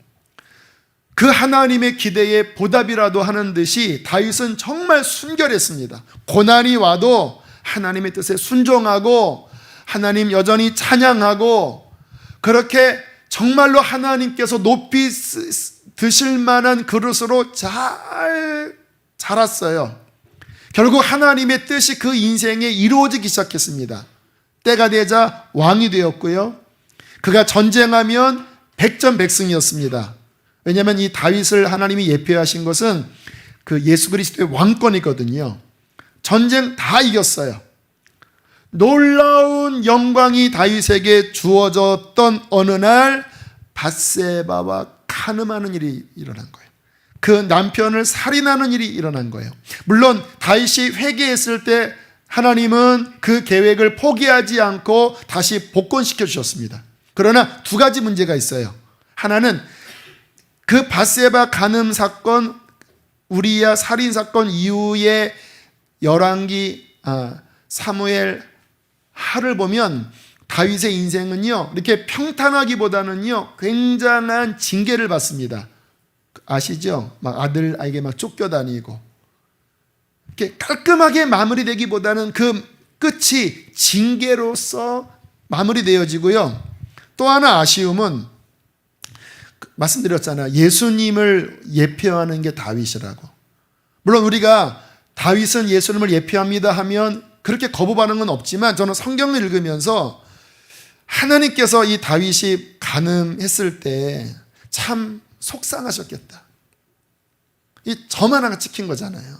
그 하나님의 기대에 보답이라도 하는 듯이 다윗은 정말 순결했습니다. 고난이 와도 하나님의 뜻에 순종하고 하나님 여전히 찬양하고 그렇게 정말로 하나님께서 높이 드실 만한 그릇으로 잘 자랐어요. 결국 하나님의 뜻이 그 인생에 이루어지기 시작했습니다. 때가 되자 왕이 되었고요, 그가 전쟁하면 백전백승이었습니다. 왜냐하면 이 다윗을 하나님이 예표하신 것은 그 예수 그리스도의 왕권이거든요. 전쟁 다 이겼어요. 놀라운 영광이 다윗에게 주어졌던 어느 날 밧세바와 간음하는 일이 일어난 거예요. 그 남편을 살인하는 일이 일어난 거예요. 물론 다윗이 회개했을 때 하나님은 그 계획을 포기하지 않고 다시 복권시켜 주셨습니다. 그러나 두 가지 문제가 있어요. 하나는 그 밧세바 간음 사건, 우리야 살인 사건 이후에 열왕기, 사무엘 하를 보면 다윗의 인생은요, 이렇게 평탄하기보다는요, 굉장한 징계를 받습니다. 아시죠? 막 아들에게 막 쫓겨다니고, 이렇게 깔끔하게 마무리되기보다는 그 끝이 징계로서 마무리되어지고요. 또 하나 아쉬움은 말씀드렸잖아요. 예수님을 예표하는 게 다윗이라고. 물론 우리가 다윗은 예수님을 예표합니다 하면 그렇게 거부 반응은 없지만 저는 성경을 읽으면서 하나님께서 이 다윗이 간음했을 때 참 속상하셨겠다. 이 점 하나가 찍힌 거잖아요.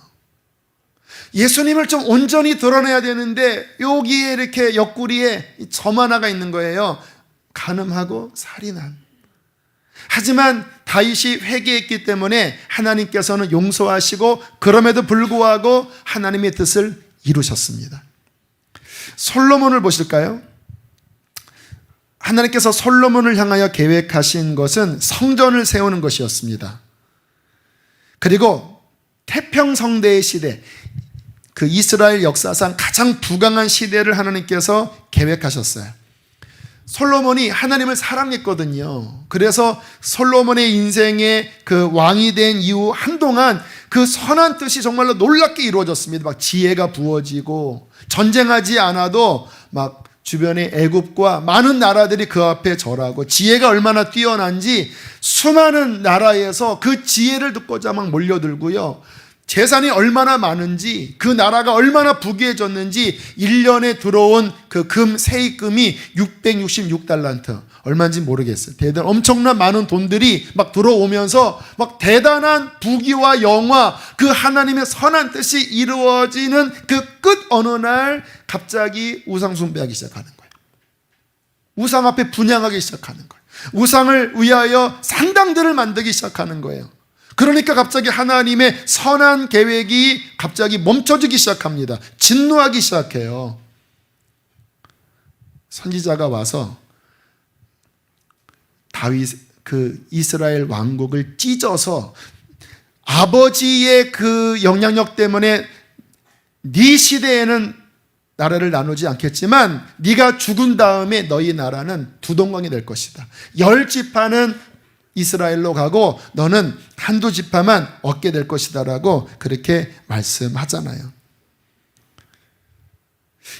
예수님을 좀 온전히 드러내야 되는데 여기에 이렇게 옆구리에 점 하나가 있는 거예요. 간음하고 살인한. 하지만 다윗이 회개했기 때문에 하나님께서는 용서하시고 그럼에도 불구하고 하나님의 뜻을 이루셨습니다. 솔로몬을 보실까요? 하나님께서 솔로몬을 향하여 계획하신 것은 성전을 세우는 것이었습니다. 그리고 태평성대의 시대, 그 이스라엘 역사상 가장 부강한 시대를 하나님께서 계획하셨어요. 솔로몬이 하나님을 사랑했거든요. 그래서 솔로몬의 인생에 그 왕이 된 이후 한동안 그 선한 뜻이 정말로 놀랍게 이루어졌습니다. 막 지혜가 부어지고 전쟁하지 않아도 막 주변의 애굽과 많은 나라들이 그 앞에 절하고 지혜가 얼마나 뛰어난지 수많은 나라에서 그 지혜를 듣고자 막 몰려들고요. 재산이 얼마나 많은지, 그 나라가 얼마나 부귀해졌는지 1년에 들어온 그 금 세입금이 666달란트, 얼마인지 모르겠어요. 대단 엄청난 많은 돈들이 막 들어오면서 막 대단한 부귀와 영화, 그 하나님의 선한 뜻이 이루어지는 그 끝 어느 날 갑자기 우상 숭배하기 시작하는 거예요. 우상 앞에 분향하기 시작하는 거예요. 우상을 위하여 상당들을 만들기 시작하는 거예요. 그러니까 갑자기 하나님의 선한 계획이 갑자기 멈춰지기 시작합니다. 진노하기 시작해요. 선지자가 와서 다윗 그 이스라엘 왕국을 찢어서 아버지의 그 영향력 때문에 네 시대에는 나라를 나누지 않겠지만 네가 죽은 다음에 너희 나라는 두 동강이 될 것이다. 10지파는 이스라엘로 가고 너는 한두 지파만 얻게 될 것이다 라고 그렇게 말씀하잖아요.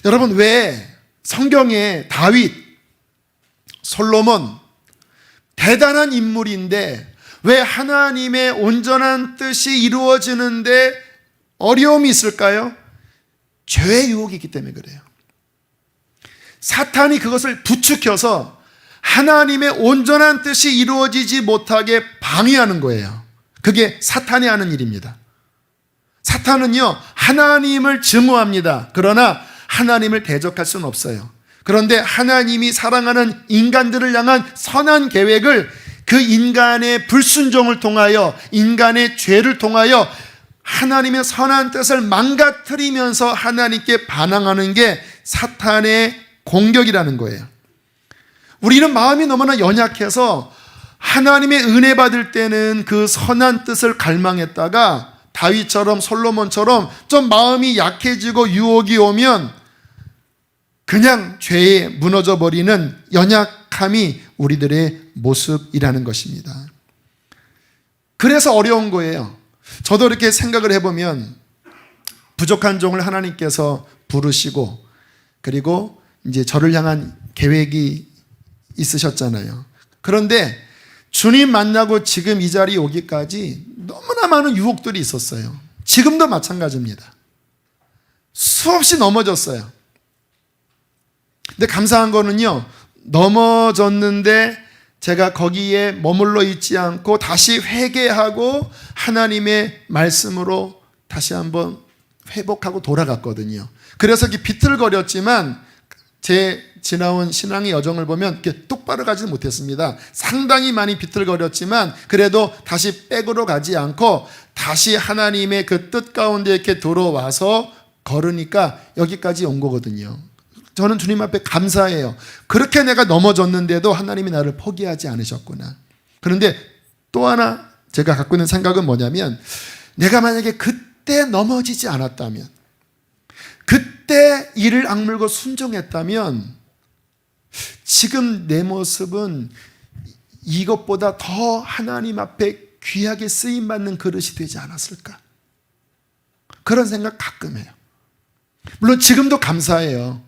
여러분, 왜 성경에 다윗, 솔로몬 대단한 인물인데 왜 하나님의 온전한 뜻이 이루어지는데 어려움이 있을까요? 죄의 유혹이 있기 때문에 그래요. 사탄이 그것을 부추겨서 하나님의 온전한 뜻이 이루어지지 못하게 방해하는 거예요. 그게 사탄이 하는 일입니다. 사탄은요, 하나님을 증오합니다. 그러나 하나님을 대적할 수는 없어요. 그런데 하나님이 사랑하는 인간들을 향한 선한 계획을 그 인간의 불순종을 통하여, 인간의 죄를 통하여 하나님의 선한 뜻을 망가뜨리면서 하나님께 반항하는 게 사탄의 공격이라는 거예요. 우리는 마음이 너무나 연약해서 하나님의 은혜 받을 때는 그 선한 뜻을 갈망했다가 다윗처럼 솔로몬처럼 좀 마음이 약해지고 유혹이 오면 그냥 죄에 무너져 버리는 연약함이 우리들의 모습이라는 것입니다. 그래서 어려운 거예요. 저도 이렇게 생각을 해보면 부족한 종을 하나님께서 부르시고 그리고 이제 저를 향한 계획이 있으셨잖아요. 그런데 주님 만나고 지금 이 자리에 오기까지 너무나 많은 유혹들이 있었어요. 지금도 마찬가지입니다. 수없이 넘어졌어요. 근데 감사한 거는요, 넘어졌는데 제가 거기에 머물러 있지 않고 다시 회개하고 하나님의 말씀으로 다시 한번 회복하고 돌아갔거든요. 그래서 이렇게 비틀거렸지만 제 지나온 신앙의 여정을 보면 이렇게 똑바로 가지 못했습니다. 상당히 많이 비틀거렸지만 그래도 다시 백으로 가지 않고 다시 하나님의 그 뜻 가운데 이렇게 들어와서 걸으니까 여기까지 온 거거든요. 저는 주님 앞에 감사해요. 그렇게 내가 넘어졌는데도 하나님이 나를 포기하지 않으셨구나. 그런데 또 하나 제가 갖고 있는 생각은 뭐냐면, 내가 만약에 그때 넘어지지 않았다면, 그때 이를 악물고 순종했다면 지금 내 모습은 이것보다 더 하나님 앞에 귀하게 쓰임받는 그릇이 되지 않았을까? 그런 생각 가끔 해요. 물론 지금도 감사해요.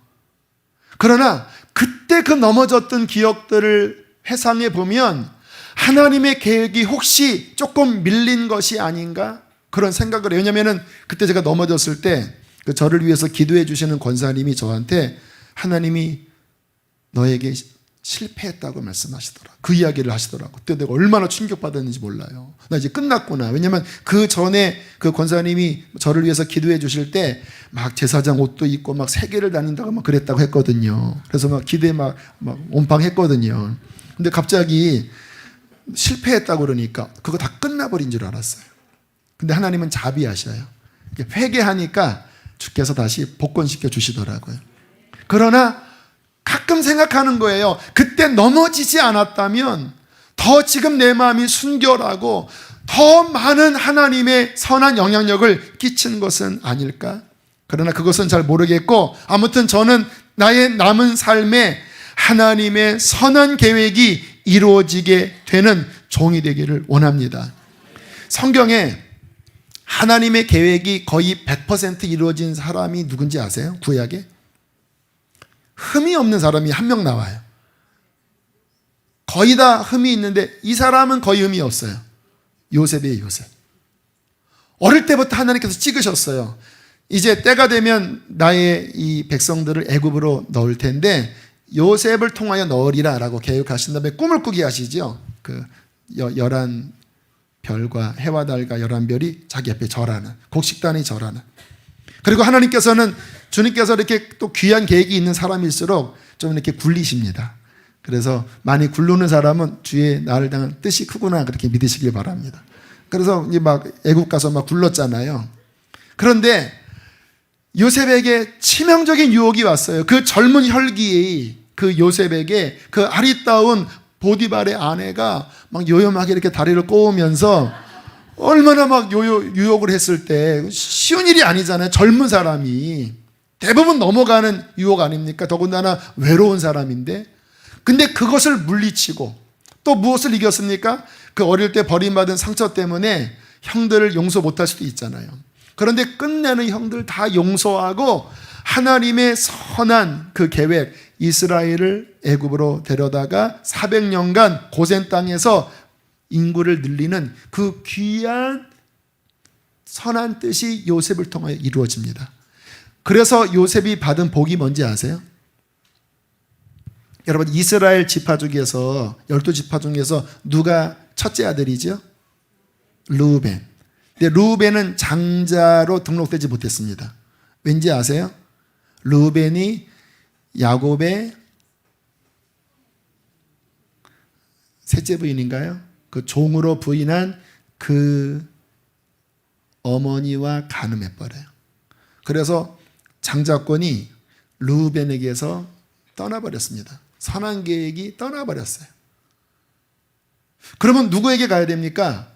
그러나 그때 그 넘어졌던 기억들을 회상해 보면 하나님의 계획이 혹시 조금 밀린 것이 아닌가? 그런 생각을 해요. 왜냐하면 그때 제가 넘어졌을 때 그 저를 위해서 기도해 주시는 권사님이 저한테 하나님이 너에게 실패했다고 말씀하시더라고요. 그 이야기를 하시더라고요. 그때 내가 얼마나 충격받았는지 몰라요. 나 이제 끝났구나. 왜냐하면 그 전에 그 권사님이 저를 위해서 기도해 주실 때 막 제사장 옷도 입고 막 세계를 다닌다고 막 그랬다고 했거든요. 그래서 막 기대에 막 온팡했거든요. 근데 갑자기 실패했다고 그러니까 그거 다 끝나버린 줄 알았어요. 근데 하나님은 자비하셔요. 회개하니까 주께서 다시 복권시켜 주시더라고요. 그러나 가끔 생각하는 거예요. 그때 넘어지지 않았다면 더 지금 내 마음이 순결하고 더 많은 하나님의 선한 영향력을 끼친 것은 아닐까? 그러나 그것은 잘 모르겠고, 아무튼 저는 나의 남은 삶에 하나님의 선한 계획이 이루어지게 되는 종이 되기를 원합니다. 성경에 하나님의 계획이 거의 100% 이루어진 사람이 누군지 아세요? 구약에? 흠이 없는 사람이 한 명 나와요. 거의 다 흠이 있는데 이 사람은 거의 흠이 없어요. 요셉이에요, 요셉. 어릴 때부터 하나님께서 찍으셨어요. 이제 때가 되면 나의 이 백성들을 애굽으로 넣을 텐데 요셉을 통하여 넣으리라 라고 계획하신 다음에 꿈을 꾸게 하시죠. 그 11별과 해와 달과 11별이 자기 앞에 절하는, 곡식단이 절하는. 그리고 하나님께서는, 주님께서 이렇게 또 귀한 계획이 있는 사람일수록 좀 이렇게 굴리십니다. 그래서 많이 굴르는 사람은 주의 나를 향한 뜻이 크구나 그렇게 믿으시길 바랍니다. 그래서 이제 막 애굽 가서 막 굴렀잖아요. 그런데 요셉에게 치명적인 유혹이 왔어요. 그 젊은 혈기의 그 요셉에게 그 아리따운 보디발의 아내가 막 요염하게 이렇게 다리를 꼬으면서 얼마나 막 유혹을 했을 때 쉬운 일이 아니잖아요. 젊은 사람이 대부분 넘어가는 유혹 아닙니까? 더군다나 외로운 사람인데, 근데 그것을 물리치고 또 무엇을 이겼습니까? 그 어릴 때 버림받은 상처 때문에 형들을 용서 못할 수도 있잖아요. 그런데 끝내는 형들 다 용서하고 하나님의 선한 그 계획, 이스라엘을 애굽으로 데려다가 400년간 고센 땅에서 인구를 늘리는 그 귀한 선한 뜻이 요셉을 통하여 이루어집니다. 그래서 요셉이 받은 복이 뭔지 아세요? 여러분, 이스라엘 지파 중에서 12지파 중에서 누가 첫째 아들이죠? 르우벤. 근데 르우벤은 장자로 등록되지 못했습니다. 왠지 아세요? 르우벤이 야곱의 셋째 부인인가요? 그 종으로 부인한 그 어머니와 간음해버려요. 그래서 장자권이 르우벤에게서 떠나버렸습니다. 선한 계획이 떠나버렸어요. 그러면 누구에게 가야 됩니까?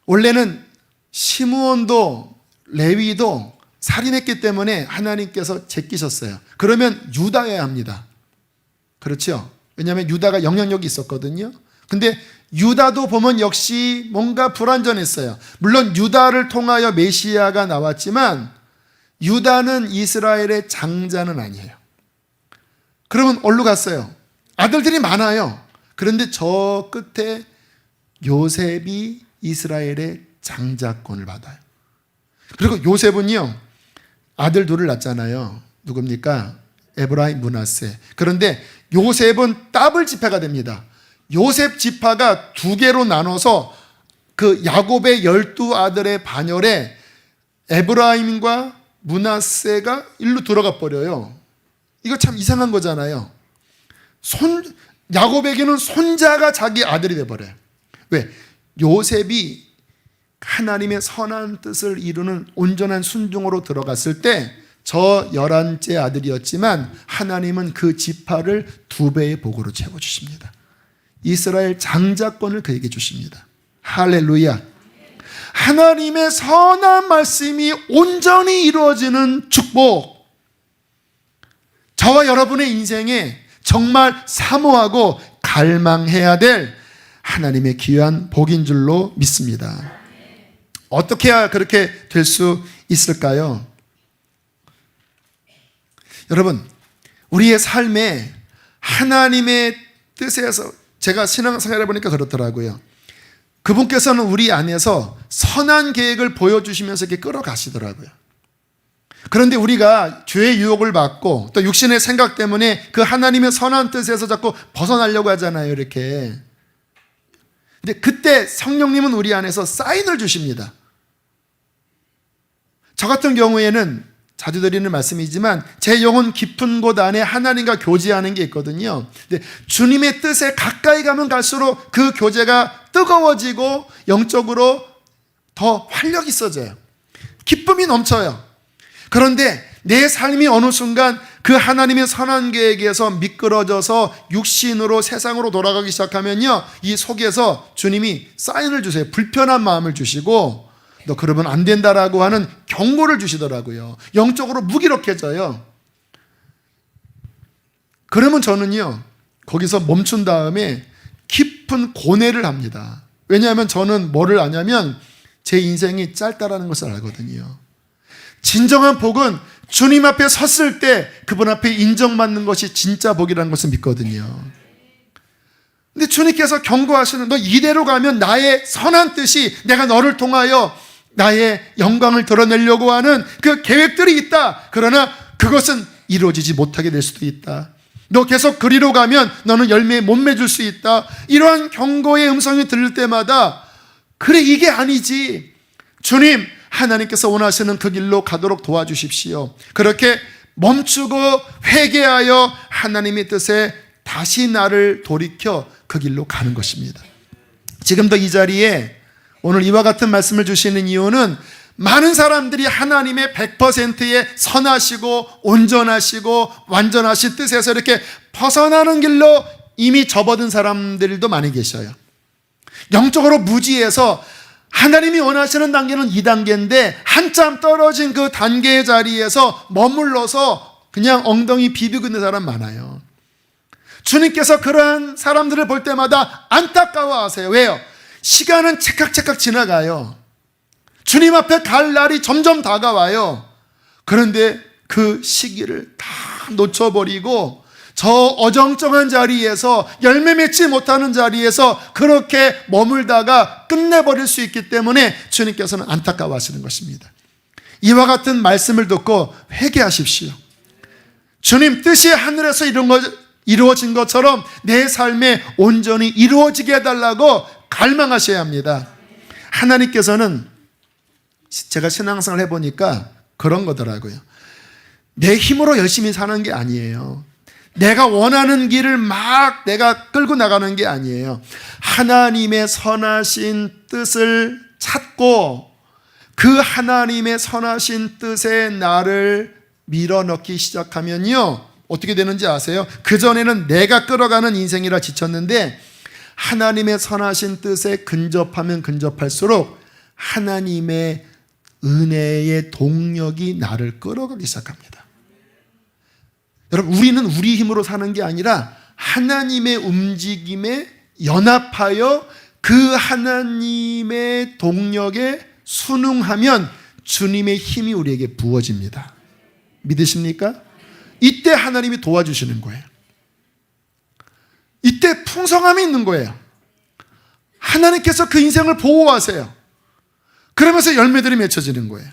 원래는 시므온도 레위도 살인했기 때문에 하나님께서 제끼셨어요. 그러면 유다여야 합니다. 그렇죠? 왜냐하면 유다가 영향력이 있었거든요. 근데 유다도 보면 역시 뭔가 불완전했어요. 물론 유다를 통하여 메시아가 나왔지만 유다는 이스라엘의 장자는 아니에요. 그러면 어디로 갔어요? 아들들이 많아요. 그런데 저 끝에 요셉이 이스라엘의 장자권을 받아요. 그리고 요셉은요, 아들 둘을 낳잖아요. 누굽니까? 에브라임, 므낫세. 그런데 요셉은 더블 지파가 됩니다. 요셉 지파가 두 개로 나눠서 그 야곱의 12아들의 반열에 에브라임과 므낫세가 일로 들어가 버려요. 이거 참 이상한 거잖아요. 야곱에게는 손자가 자기 아들이 돼버려요. 왜? 요셉이 하나님의 선한 뜻을 이루는 온전한 순종으로 들어갔을 때 저 11째 아들이었지만 하나님은 그 지파를 2배의 복으로 채워주십니다. 이스라엘 장자권을 그에게 주십니다. 할렐루야. 하나님의 선한 말씀이 온전히 이루어지는 축복, 저와 여러분의 인생에 정말 사모하고 갈망해야 될 하나님의 귀한 복인 줄로 믿습니다. 어떻게 해야 그렇게 될 수 있을까요? 여러분, 우리의 삶에 하나님의 뜻에서, 제가 신앙생활을 해보니까 그렇더라고요. 그분께서는 우리 안에서 선한 계획을 보여주시면서 이렇게 끌어가시더라고요. 그런데 우리가 죄의 유혹을 받고 또 육신의 생각 때문에 그 하나님의 선한 뜻에서 자꾸 벗어나려고 하잖아요, 이렇게. 근데 그때 성령님은 우리 안에서 사인을 주십니다. 저 같은 경우에는 자주 드리는 말씀이지만 제 영혼 깊은 곳 안에 하나님과 교제하는 게 있거든요. 근데 주님의 뜻에 가까이 가면 갈수록 그 교제가 뜨거워지고 영적으로 더 활력이 있어져요. 기쁨이 넘쳐요. 그런데 내 삶이 어느 순간 그 하나님의 선한 계획에서 미끄러져서 육신으로 세상으로 돌아가기 시작하면요, 이 속에서 주님이 사인을 주세요. 불편한 마음을 주시고 너 그러면 안 된다라고 하는 경고를 주시더라고요. 영적으로 무기력해져요. 그러면 저는요, 거기서 멈춘 다음에 깊은 고뇌를 합니다. 왜냐하면 저는 뭐를 아냐면 제 인생이 짧다라는 것을 알거든요. 진정한 복은 주님 앞에 섰을 때 그분 앞에 인정받는 것이 진짜 복이라는 것을 믿거든요. 근데 주님께서 경고하시는, 너 이대로 가면 나의 선한 뜻이 내가 너를 통하여 나의 영광을 드러내려고 하는 그 계획들이 있다. 그러나 그것은 이루어지지 못하게 될 수도 있다. 너 계속 그리로 가면 너는 열매에 못 맺을 수 있다. 이러한 경고의 음성이 들릴 때마다 그래, 이게 아니지. 주님, 하나님께서 원하시는 그 길로 가도록 도와주십시오. 그렇게 멈추고 회개하여 하나님의 뜻에 다시 나를 돌이켜 그 길로 가는 것입니다. 지금도 이 자리에 오늘 이와 같은 말씀을 주시는 이유는 많은 사람들이 하나님의 100%의 선하시고 온전하시고 완전하신 뜻에서 이렇게 벗어나는 길로 이미 접어든 사람들도 많이 계셔요. 영적으로 무지해서 하나님이 원하시는 단계는 2단계인데 한참 떨어진 그 단계의 자리에서 머물러서 그냥 엉덩이 비비고 있는 사람 많아요. 주님께서 그러한 사람들을 볼 때마다 안타까워하세요. 왜요? 시간은 찰칵찰칵 지나가요. 주님 앞에 갈 날이 점점 다가와요. 그런데 그 시기를 다 놓쳐버리고 저 어정쩡한 자리에서 열매 맺지 못하는 자리에서 그렇게 머물다가 끝내버릴 수 있기 때문에 주님께서는 안타까워하시는 것입니다. 이와 같은 말씀을 듣고 회개하십시오. 주님 뜻이 하늘에서 이루어진 것처럼 내 삶에 온전히 이루어지게 해달라고 갈망하셔야 합니다. 하나님께서는 제가 신앙생활을 해보니까 그런 거더라고요. 내 힘으로 열심히 사는 게 아니에요. 내가 원하는 길을 막 내가 끌고 나가는 게 아니에요. 하나님의 선하신 뜻을 찾고 그 하나님의 선하신 뜻에 나를 밀어넣기 시작하면요, 어떻게 되는지 아세요? 그전에는 내가 끌어가는 인생이라 지쳤는데 하나님의 선하신 뜻에 근접하면 근접할수록 하나님의 은혜의 동력이 나를 끌어가기 시작합니다. 여러분, 우리는 우리 힘으로 사는 게 아니라 하나님의 움직임에 연합하여 그 하나님의 동력에 순응하면 주님의 힘이 우리에게 부어집니다. 믿으십니까? 이때 하나님이 도와주시는 거예요. 이때 풍성함이 있는 거예요. 하나님께서 그 인생을 보호하세요. 그러면서 열매들이 맺혀지는 거예요.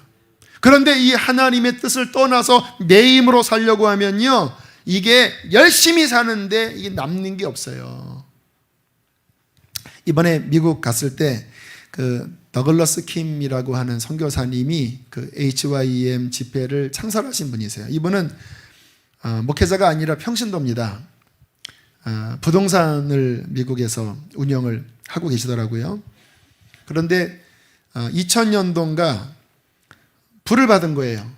그런데 이 하나님의 뜻을 떠나서 내 힘으로 살려고 하면요, 이게 열심히 사는데 이게 남는 게 없어요. 이번에 미국 갔을 때 그 더글러스 킴이라고 하는 선교사님이 그 HYM 집회를 창설하신 분이세요. 이분은 목회자가 아니라 평신도입니다. 부동산을 미국에서 운영을 하고 계시더라고요. 그런데 2000년도인가 불을 받은 거예요.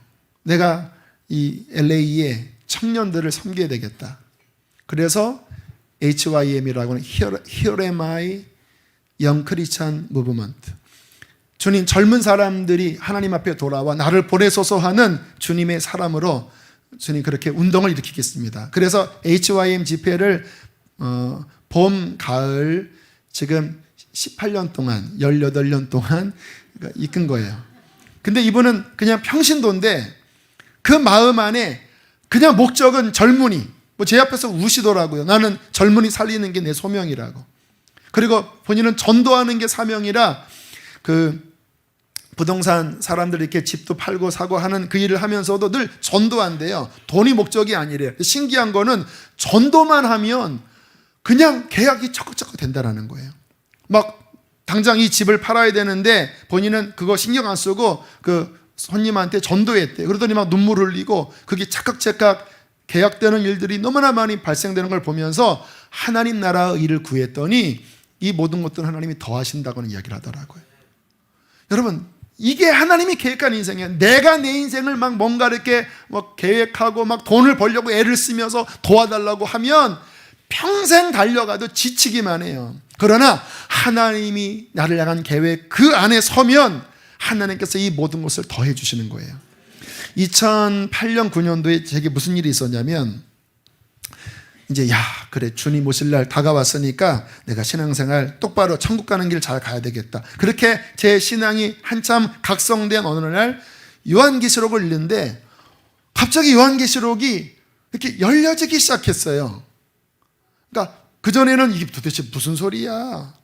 내가 이 LA에 청년들을 섬겨야 되겠다. 그래서 HYM이라고 하는 Here Am I Young Christian Movement, 주님, 젊은 사람들이 하나님 앞에 돌아와 나를 보내소서 하는 주님의 사람으로 주님 그렇게 운동을 일으키겠습니다. 그래서 HYM 집회를 봄, 가을 지금 18년 동안 18년 동안 이끈 거예요. 근데 이분은 그냥 평신도인데 그 마음 안에 그냥 목적은 젊은이, 제 앞에서 우시더라고요. 나는 젊은이 살리는 게 내 소명이라고. 그리고 본인은 전도하는 게 사명이라 그 부동산 사람들 이렇게 집도 팔고 사고 하는 그 일을 하면서도 늘 전도한대요. 돈이 목적이 아니래요. 신기한 거는 전도만 하면 그냥 계약이 척척 된다는 거예요. 막 당장 이 집을 팔아야 되는데 본인은 그거 신경 안 쓰고 그 손님한테 전도했대요. 그러더니 막 눈물 흘리고 그게 착각착각 계약되는 일들이 너무나 많이 발생되는 걸 보면서 하나님 나라의 일을 구했더니 이 모든 것들은 하나님이 더하신다고는 이야기를 하더라고요. 여러분, 이게 하나님이 계획한 인생이에요. 내가 내 인생을 막 뭔가 이렇게 막 계획하고 막 돈을 벌려고 애를 쓰면서 도와달라고 하면 평생 달려가도 지치기만 해요. 그러나 하나님이 나를 향한 계획 그 안에 서면 하나님께서 이 모든 것을 더해 주시는 거예요. 2008년 9년도에 제게 무슨 일이 있었냐면, 이제 그래, 주님 오실 날 다가왔으니까 내가 신앙생활 똑바로 천국 가는 길 잘 가야 되겠다. 그렇게 제 신앙이 한참 각성된 어느 날 요한계시록을 읽는데 갑자기 요한계시록이 이렇게 열려지기 시작했어요. 그러니까 그전에는 이게 도대체 무슨 소리야,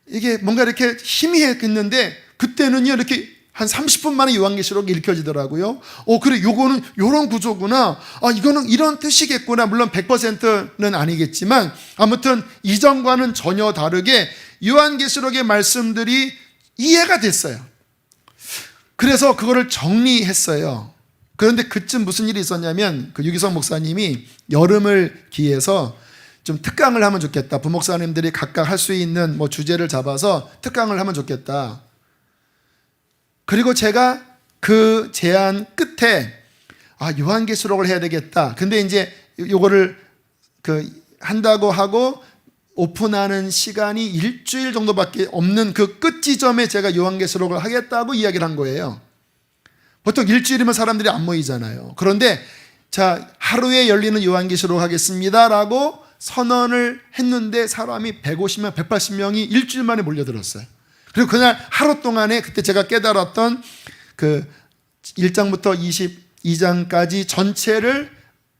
이게 뭔가 이렇게 희미했는데 그때는요 이렇게 한 30분 만에 요한계시록이 읽혀지더라고요. 그래, 요거는 요런 구조구나. 이거는 이런 뜻이겠구나. 물론 100%는 아니겠지만 아무튼 이전과는 전혀 다르게 요한계시록의 말씀들이 이해가 됐어요. 그래서 그거를 정리했어요. 그런데 그쯤 무슨 일이 있었냐면 그 유기성 목사님이 여름을 기해서 좀 특강을 하면 좋겠다. 부목사님들이 각각 할 수 있는 뭐 주제를 잡아서 특강을 하면 좋겠다. 그리고 제가 그 제안 끝에 요한계시록을 해야 되겠다. 근데 이제 요거를 한다고 하고 오픈하는 시간이 일주일 정도밖에 없는 그 끝 지점에 제가 요한계시록을 하겠다고 이야기를 한 거예요. 보통 일주일이면 사람들이 안 모이잖아요. 그런데 자, 하루에 열리는 요한계시록 하겠습니다라고 선언을 했는데 사람이 150명, 180명이 일주일 만에 몰려들었어요. 그리고 그날 하루 동안에 그때 제가 깨달았던 그 1장부터 22장까지 전체를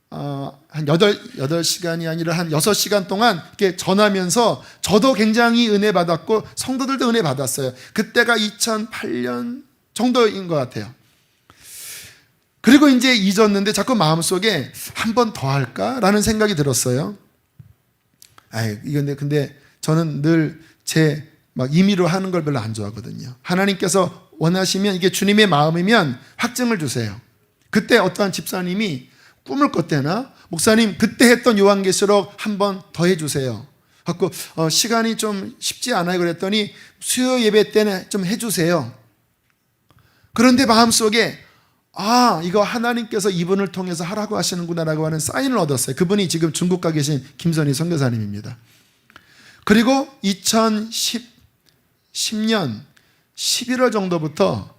한 8시간이 아니라 한 6시간 동안 이렇게 전하면서 저도 굉장히 은혜 받았고 성도들도 은혜 받았어요. 그때가 2008년 정도인 것 같아요. 그리고 이제 잊었는데 자꾸 마음속에 한 번 더 할까라는 생각이 들었어요. 근데 저는 늘 막 임의로 하는 걸 별로 안 좋아하거든요. 하나님께서 원하시면 이게 주님의 마음이면 확증을 주세요. 그때 어떠한 집사님이 꿈을 꿨대나 목사님 그때 했던 요한계시록 한 번 더 해주세요. 갖고 시간이 좀 쉽지 않아요. 그랬더니 수요 예배 때는 좀 해주세요. 그런데 마음속에 이거 하나님께서 이분을 통해서 하라고 하시는구나라고 하는 사인을 얻었어요. 그분이 지금 중국 가 계신 김선희 선교사님입니다. 그리고 2010년 11월 정도부터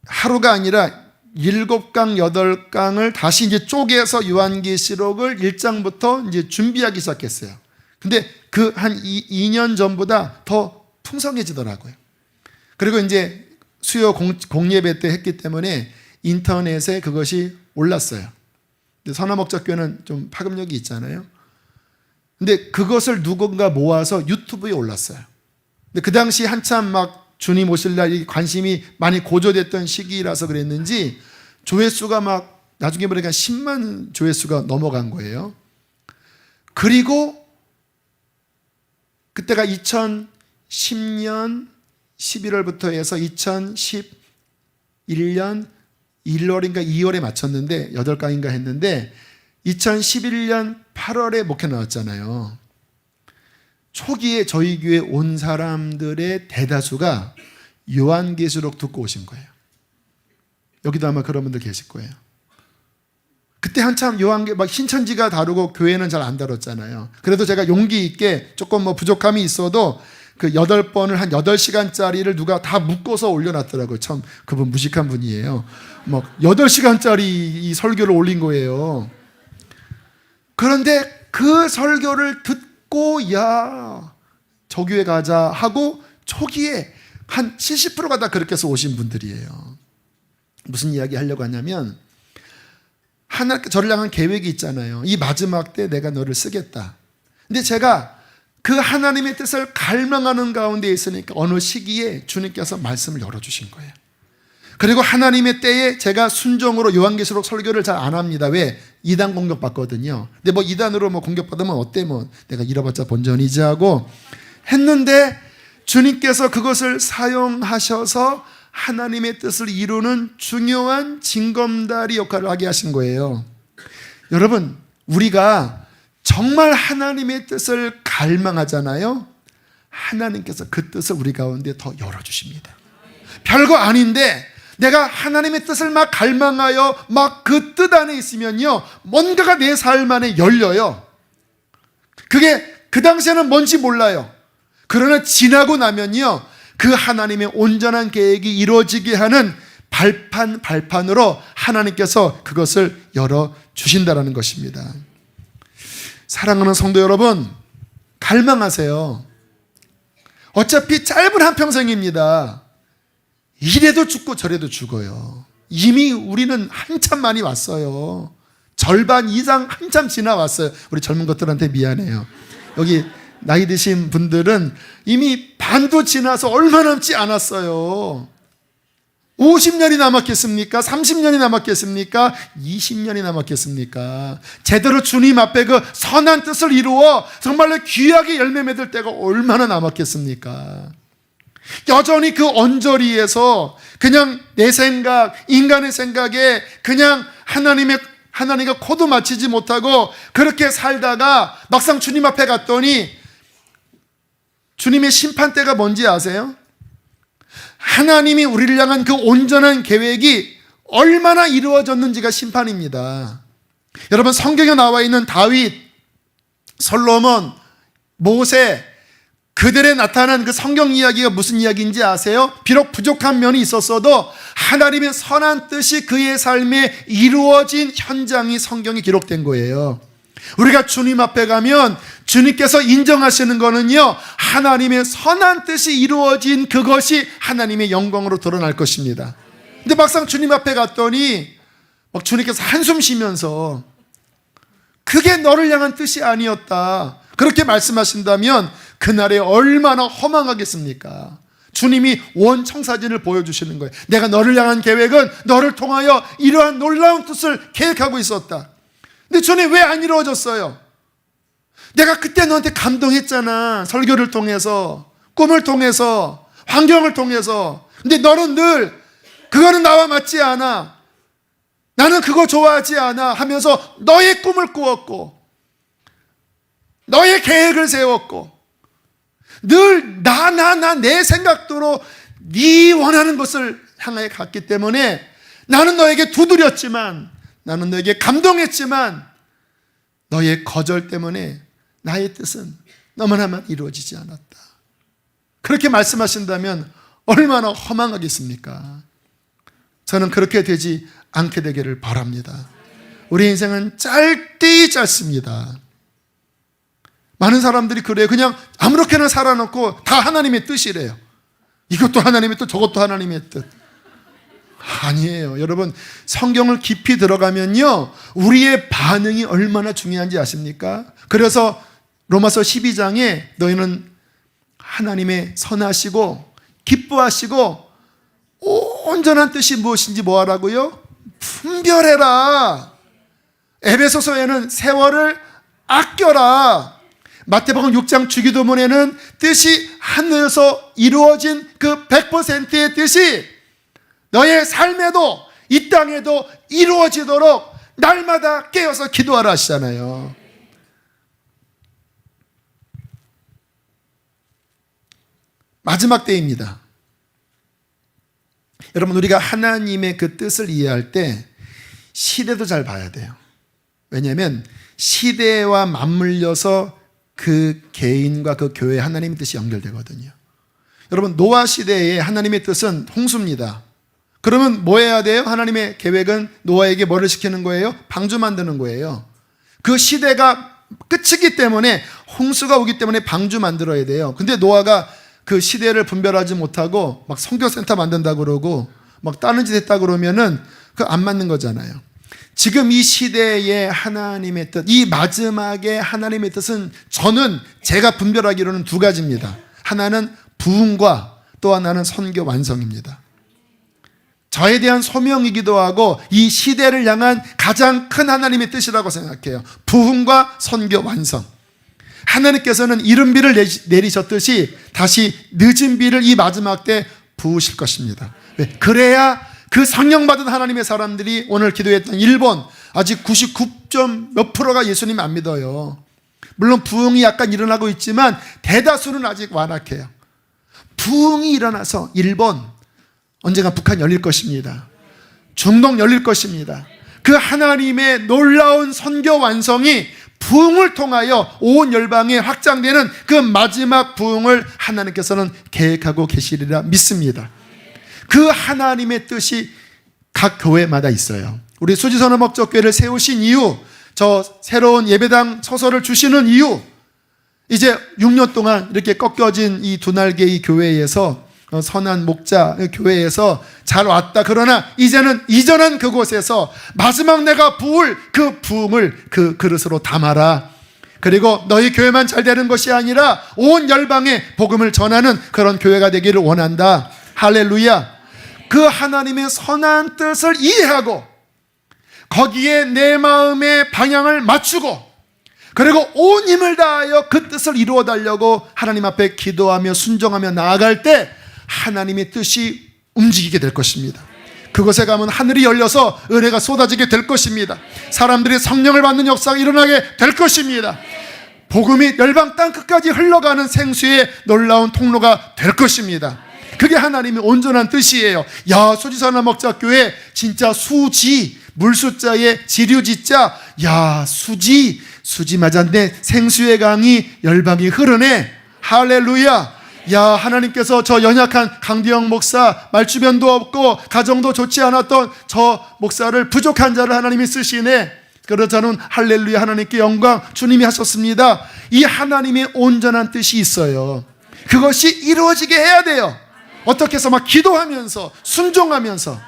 하루가 아니라 7강, 8강을 다시 이제 쪼개서 요한계시록을 1장부터 이제 준비하기 시작했어요. 근데 그 한 2년 전보다 더 풍성해지더라고요. 그리고 이제 수요 공예배 때 했기 때문에 인터넷에 그것이 올랐어요. 선화목적교는 좀 파급력이 있잖아요. 근데 그것을 누군가 모아서 유튜브에 올랐어요. 근데 그 당시 한참 막 주님 오실 날 관심이 많이 고조됐던 시기라서 그랬는지 조회수가 막 나중에 보니까 10만 조회수가 넘어간 거예요. 그리고 그때가 2010년 11월부터 해서 2011년 1월인가 2월에 마쳤는데 8강인가 했는데 2011년 8월에 목회 나왔잖아요. 초기에 저희 교회 온 사람들의 대다수가 요한계시록 듣고 오신 거예요. 여기도 아마 그런 분들 계실 거예요. 그때 한참 막 신천지가 다루고 교회는 잘 안 다뤘잖아요. 그래도 제가 용기 있게 조금 뭐 부족함이 있어도 그 8번을 한 8시간짜리를 누가 다 묶어서 올려놨더라고요. 참 그분 무식한 분이에요. 막 8시간짜리 이 설교를 올린 거예요. 그런데 그 설교를 듣고 저 교회 가자 하고 초기에 한 70%가 다 그렇게 해서 오신 분들이에요. 무슨 이야기 하려고 하냐면 저를 향한 계획이 있잖아요. 이 마지막 때 내가 너를 쓰겠다. 근데 제가 그 하나님의 뜻을 갈망하는 가운데 있으니까 어느 시기에 주님께서 말씀을 열어주신 거예요. 그리고 하나님의 때에 제가 순종으로 요한계시록 설교를 잘 안 합니다. 왜? 이단 공격받거든요. 근데 뭐 이단으로 뭐 공격받으면 어때? 뭐 내가 잃어봤자 본전이지 하고 했는데 주님께서 그것을 사용하셔서 하나님의 뜻을 이루는 중요한 징검다리 역할을 하게 하신 거예요. 여러분, 우리가 정말 하나님의 뜻을 갈망하잖아요. 하나님께서 그 뜻을 우리 가운데 더 열어주십니다. 별거 아닌데 내가 하나님의 뜻을 막 갈망하여 막 그 뜻 안에 있으면요, 뭔가가 내 삶 안에 열려요. 그게 그 당시에는 뭔지 몰라요. 그러나 지나고 나면요, 그 하나님의 온전한 계획이 이루어지게 하는 발판으로 하나님께서 그것을 열어주신다는 것입니다. 사랑하는 성도 여러분, 갈망하세요. 어차피 짧은 한평생입니다. 이래도 죽고 저래도 죽어요. 이미 우리는 한참 많이 왔어요. 절반 이상 한참 지나왔어요. 우리 젊은 것들한테 미안해요. 여기 나이 드신 분들은 이미 반도 지나서 얼마 남지 않았어요. 50년이 남았겠습니까? 30년이 남았겠습니까? 20년이 남았겠습니까? 제대로 주님 앞에 그 선한 뜻을 이루어 정말로 귀하게 열매 맺을 때가 얼마나 남았겠습니까? 여전히 그 언저리에서 그냥 내 생각, 인간의 생각에 그냥 하나님과 코도 맞추지 못하고 그렇게 살다가 막상 주님 앞에 갔더니 주님의 심판대가 뭔지 아세요? 하나님이 우리를 향한 그 온전한 계획이 얼마나 이루어졌는지가 심판입니다. 여러분, 성경에 나와 있는 다윗, 솔로몬, 모세, 그들에 나타난 그 성경 이야기가 무슨 이야기인지 아세요? 비록 부족한 면이 있었어도 하나님의 선한 뜻이 그의 삶에 이루어진 현장이 성경에 기록된 거예요. 우리가 주님 앞에 가면 주님께서 인정하시는 거는요, 하나님의 선한 뜻이 이루어진 그것이 하나님의 영광으로 드러날 것입니다. 근데 막상 주님 앞에 갔더니 막 주님께서 한숨 쉬면서 그게 너를 향한 뜻이 아니었다, 그렇게 말씀하신다면 그날에 얼마나 허망하겠습니까? 주님이 원청사진을 보여주시는 거예요. 내가 너를 향한 계획은 너를 통하여 이러한 놀라운 뜻을 계획하고 있었다. 근데 주님 왜 안 이루어졌어요? 내가 그때 너한테 감동했잖아. 설교를 통해서, 꿈을 통해서, 환경을 통해서. 근데 너는 늘 그거는 나와 맞지 않아, 나는 그거 좋아하지 않아 하면서 너의 꿈을 꾸었고 너의 계획을 세웠고 늘 내 생각대로 네 원하는 것을 향하여 갔기 때문에 나는 너에게 두드렸지만, 나는 너에게 감동했지만 너의 거절 때문에 나의 뜻은 너무나만 이루어지지 않았다. 그렇게 말씀하신다면 얼마나 허망하겠습니까? 저는 그렇게 되지 않게 되기를 바랍니다. 우리 인생은 짧디 짧습니다. 많은 사람들이 그래요. 그냥 아무렇게나 살아놓고 다 하나님의 뜻이래요. 이것도 하나님의 뜻, 저것도 하나님의 뜻. 아니에요. 여러분, 성경을 깊이 들어가면요, 우리의 반응이 얼마나 중요한지 아십니까? 그래서 로마서 12장에 너희는 하나님의 선하시고 기뻐하시고 온전한 뜻이 무엇인지 뭐하라고요? 분별해라. 에베소서에는 세월을 아껴라. 마태복음 6장 주기도문에는 뜻이 하늘에서 이루어진 그 100%의 뜻이 너의 삶에도 이 땅에도 이루어지도록 날마다 깨어서 기도하라 하시잖아요. 마지막 때입니다. 여러분, 우리가 하나님의 그 뜻을 이해할 때 시대도 잘 봐야 돼요. 왜냐하면 시대와 맞물려서 그 개인과 그 교회 하나님의 뜻이 연결되거든요. 여러분, 노아 시대에 하나님의 뜻은 홍수입니다. 그러면 뭐 해야 돼요? 하나님의 계획은 노아에게 뭐를 시키는 거예요? 방주 만드는 거예요. 그 시대가 끝이기 때문에, 홍수가 오기 때문에 방주 만들어야 돼요. 근데 노아가 그 시대를 분별하지 못하고 막 선교센터 만든다 그러고 막 다른 짓 했다 그러면은 그 안 맞는 거잖아요. 지금 이 시대의 하나님의 뜻, 이 마지막에 하나님의 뜻은 제가 분별하기로는 두 가지입니다. 하나는 부흥과 또 하나는 선교 완성입니다. 저에 대한 소명이기도 하고 이 시대를 향한 가장 큰 하나님의 뜻이라고 생각해요. 부흥과 선교 완성. 하나님께서는 이른 비를 내리셨듯이 다시 늦은 비를 이 마지막 때 부으실 것입니다. 왜? 그래야 그 성령 받은 하나님의 사람들이 오늘 기도했던 일본, 아직 99.몇%가 예수님 안 믿어요. 물론 부흥이 약간 일어나고 있지만 대다수는 아직 완악해요. 부흥이 일어나서 일본, 언젠가 북한 열릴 것입니다. 중동 열릴 것입니다. 그 하나님의 놀라운 선교 완성이 부흥을 통하여 온 열방에 확장되는 그 마지막 부흥을 하나님께서는 계획하고 계시리라 믿습니다. 그 하나님의 뜻이 각 교회마다 있어요. 우리 수지선언 목적교회를 세우신 이유, 저 새로운 예배당 처소를 주시는 이유, 이제 6년 동안 이렇게 꺾여진 이 두 날개의 교회에서, 선한 목자 교회에서 잘 왔다. 그러나 이제는 이전한 그곳에서 마지막 내가 부을 그 부흥을 그 그릇으로 담아라. 그리고 너희 교회만 잘 되는 것이 아니라 온 열방에 복음을 전하는 그런 교회가 되기를 원한다. 할렐루야. 그 하나님의 선한 뜻을 이해하고 거기에 내 마음의 방향을 맞추고 그리고 온 힘을 다하여 그 뜻을 이루어 달려고 하나님 앞에 기도하며 순종하며 나아갈 때 하나님의 뜻이 움직이게 될 것입니다. 그곳에 가면 하늘이 열려서 은혜가 쏟아지게 될 것입니다. 사람들이 성령을 받는 역사가 일어나게 될 것입니다. 복음이 열방 땅 끝까지 흘러가는 생수의 놀라운 통로가 될 것입니다. 그게 하나님의 온전한 뜻이에요. 야, 수지산화 목자교회 진짜 수지, 물수자에 지류지자, 야, 수지 맞았네. 생수의 강이 열방이 흐르네. 할렐루야. 야, 하나님께서 저 연약한 강대영 목사, 말주변도 없고 가정도 좋지 않았던 저 목사를, 부족한 자를 하나님이 쓰시네. 그래서 저는 할렐루야, 하나님께 영광, 주님이 하셨습니다. 이 하나님의 온전한 뜻이 있어요. 그것이 이루어지게 해야 돼요. 어떻게 해서 막 기도하면서 순종하면서.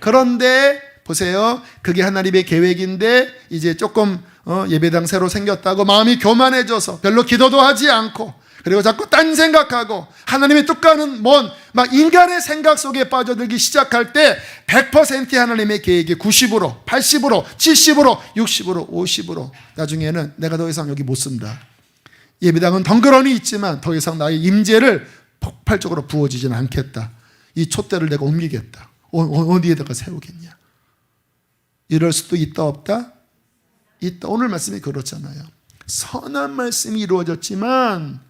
그런데 보세요, 그게 하나님의 계획인데 이제 조금 예배당 새로 생겼다고 마음이 교만해져서 별로 기도도 하지 않고 그리고 자꾸 딴 생각하고 하나님의 뜻과는 먼 막 인간의 생각 속에 빠져들기 시작할 때 100%의 하나님의 계획이 90으로 80으로 70으로 60으로 50으로 나중에는 내가 더 이상 여기 못 쓴다. 예배당은 덩그러니 있지만 더 이상 나의 임재를 폭발적으로 부어지지는 않겠다. 이 촛대를 내가 옮기겠다. 어디에다가 세우겠냐. 이럴 수도 있다 없다? 있다. 오늘 말씀이 그렇잖아요. 선한 말씀이 이루어졌지만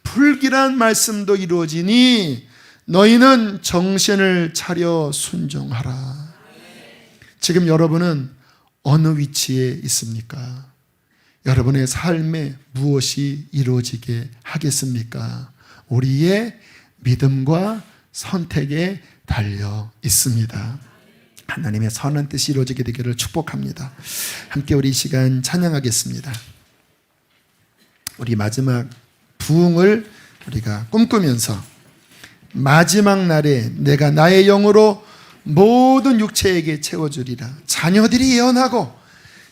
불길한 말씀도 이루어지니 너희는 정신을 차려 순종하라. 지금 여러분은 어느 위치에 있습니까? 여러분의 삶에 무엇이 이루어지게 하겠습니까? 우리의 믿음과 선택에 달려 있습니다. 하나님의 선한 뜻이 이루어지게 되기를 축복합니다. 함께 우리 이 시간 찬양하겠습니다. 우리 마지막 부흥을 우리가 꿈꾸면서 마지막 날에 내가 나의 영으로 모든 육체에게 채워주리라. 자녀들이 예언하고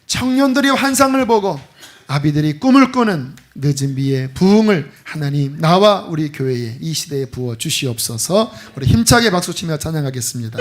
청년들이 환상을 보고 아비들이 꿈을 꾸는 늦은 비의 부흥을 하나님 나와 우리 교회에 이 시대에 부어 주시옵소서. 우리 힘차게 박수치며 찬양하겠습니다.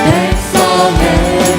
백성의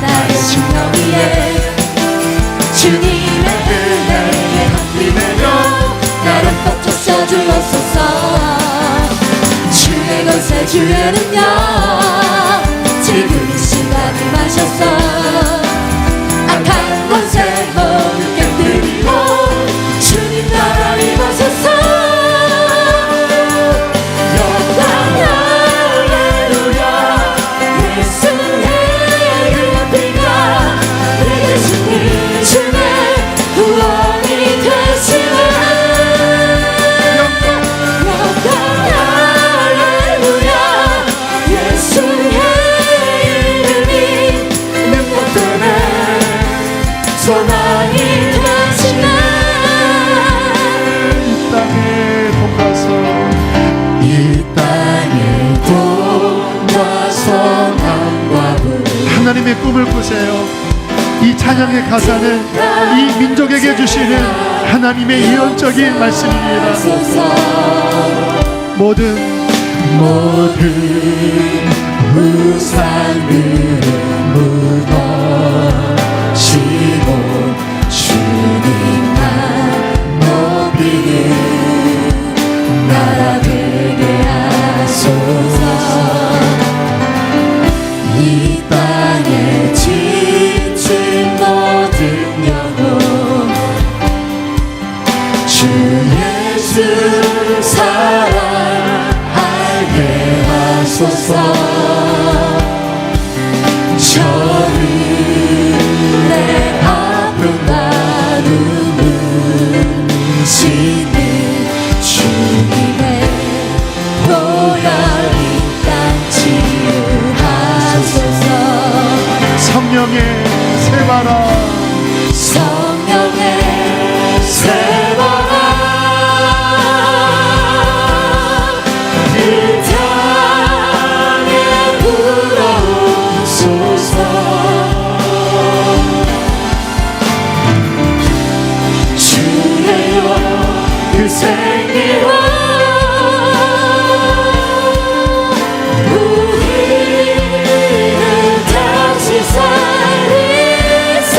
나의 심령 위에 주님의 은혜에 함께되며 나를 꼭 적셔주옵소서. 주의 권세 주의 능력 지금 이 시간 임하셔서 악한 권세 모두 깨뜨리고 주님 나라 임하소서. 영광 할렐루야 예수의 그 피가 내게 주님 주의 구원이 되시네. 영광 할렐루야 예수의 이름이 능력 때문에 소망이 되시네. 이 땅에 돈과 남과 부 하나님의 꿈을 꾸세요. 이 찬양의 가사는 이 민족에게 주시는 하나님의 예언적인 말씀입니다. 모든 우상들은 무너지고 주님만 높이는 나라 되게 하소서. 이 땅에 지친 모든 영혼 주 예수 사랑하게 하소서. 저들의 아픔과 눈물 지는 주님의 보혈 이 땅 치유하소서. 성령의 세바라 성령의 세바라 이 땅에 불어오소서. 주의 영 그 생기와 우리를 다시 살리사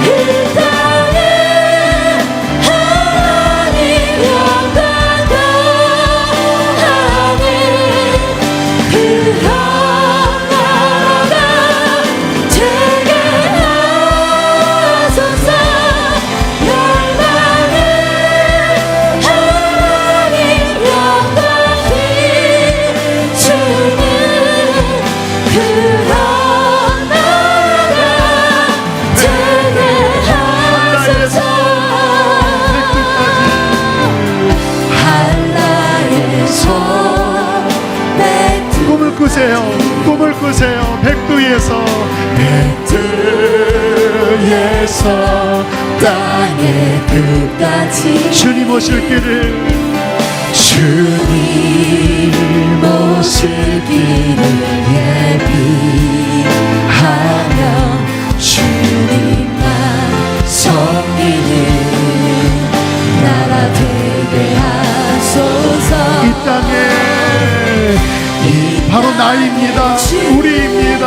이 땅에 하나님 영광 더하는 그런 나라가 되게 하소서. 열방에 하나님 영광 비추는 그런 나라가 되게 하소서. 한라에서 꿈을 꾸세요. 꿈을 꾸세요. 백두에서 백두에서 땅의 끝까지 주님 오실 길을 주님 오실 길을 예비하며 주님만 섬기는 나라 되게 하소서. 이 땅에 바로 나입니다. 우리입니다.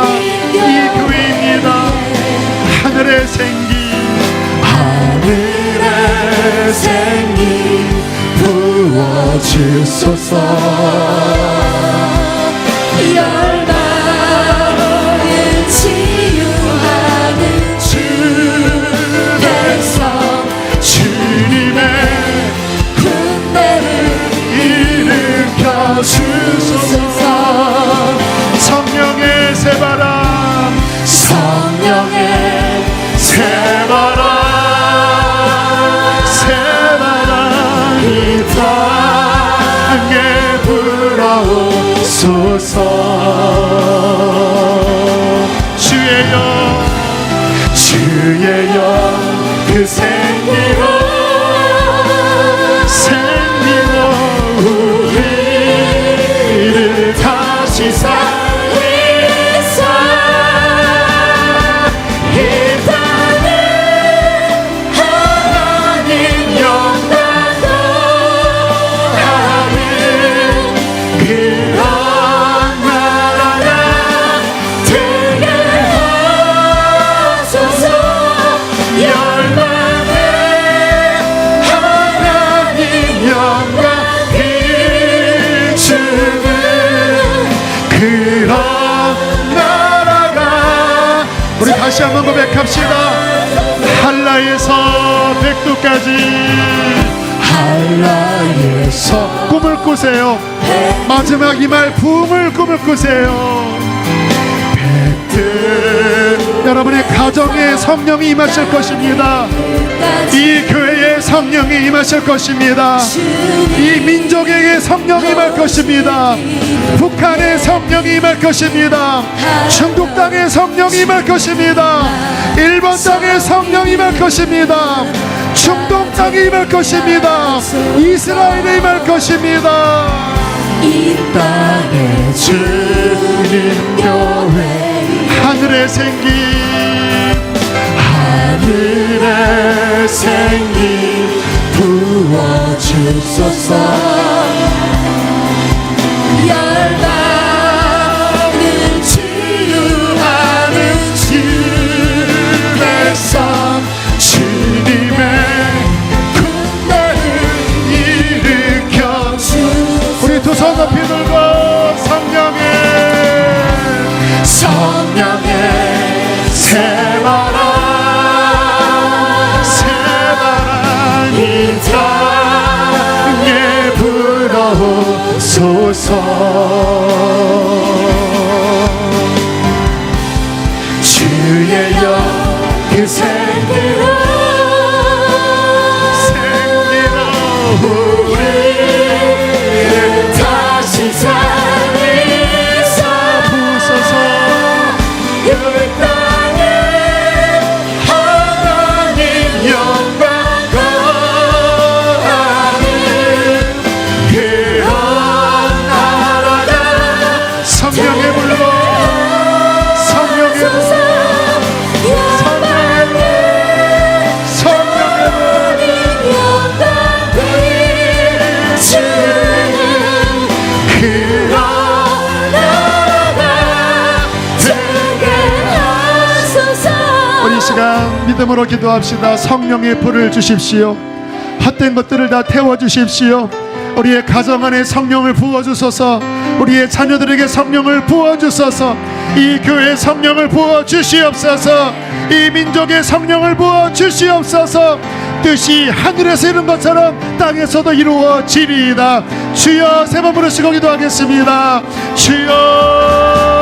이 교회입니다. 하늘의 생기 하늘의 생기 부어주소서. 열방을 치유하는 주 백성 주님의 군대를 일으켜 주소서. 성령의 새바람 성령의 새바람 이 땅에 불어오소서. 주의 영 그 생기로 우리를 다시 살리사 이 땅에 하나님 영광 더하는 그런 우리 다시 한번 고백합시다. 한라에서 백두까지 한라에서 꿈을 꾸세요. 마지막 이 말 부흥을 꿈을 꾸세요. 여러분의 가정에 성령이 임하실 것입니다. 이 교회에 성령이 임하실 것입니다. 이 민족에게 성령이 임할 것입니다. 북한에 성령이 임할 것입니다. 중국 땅에 성령이 임할 것입니다. 일본 땅에 성령이 임할 것입니다. 중동 땅에 임할 것입니다. 이스라엘에 임할 것입니다. 이 땅에 주님 교회 하늘의 생기 하늘의 생기 부어주소서. 열방을 치유하는 주에서 주님의 군대를 일으켜 주. 우리 두 손 높이 들고 성령의 새바람 이 땅에 불어오소서. 주의 영 그 생기로 우리를 다시 살리사 부소서. 이 땅에 하나님 영광 거하는 그런 나라가 성령의 불로 성령의 불 믿음으로 기도합시다. 성령의 불을 주십시오. 헛된 것들을 다 태워주십시오. 우리의 가정 안에 성령을 부어주소서. 우리의 자녀들에게 성령을 부어주소서. 이 교회에 성령을 부어주시옵소서. 이 민족에 성령을 부어주시옵소서. 뜻이 하늘에서 이룬 것처럼 땅에서도 이루어지리이다. 주여 세 번 부르시고 기도하겠습니다. 주여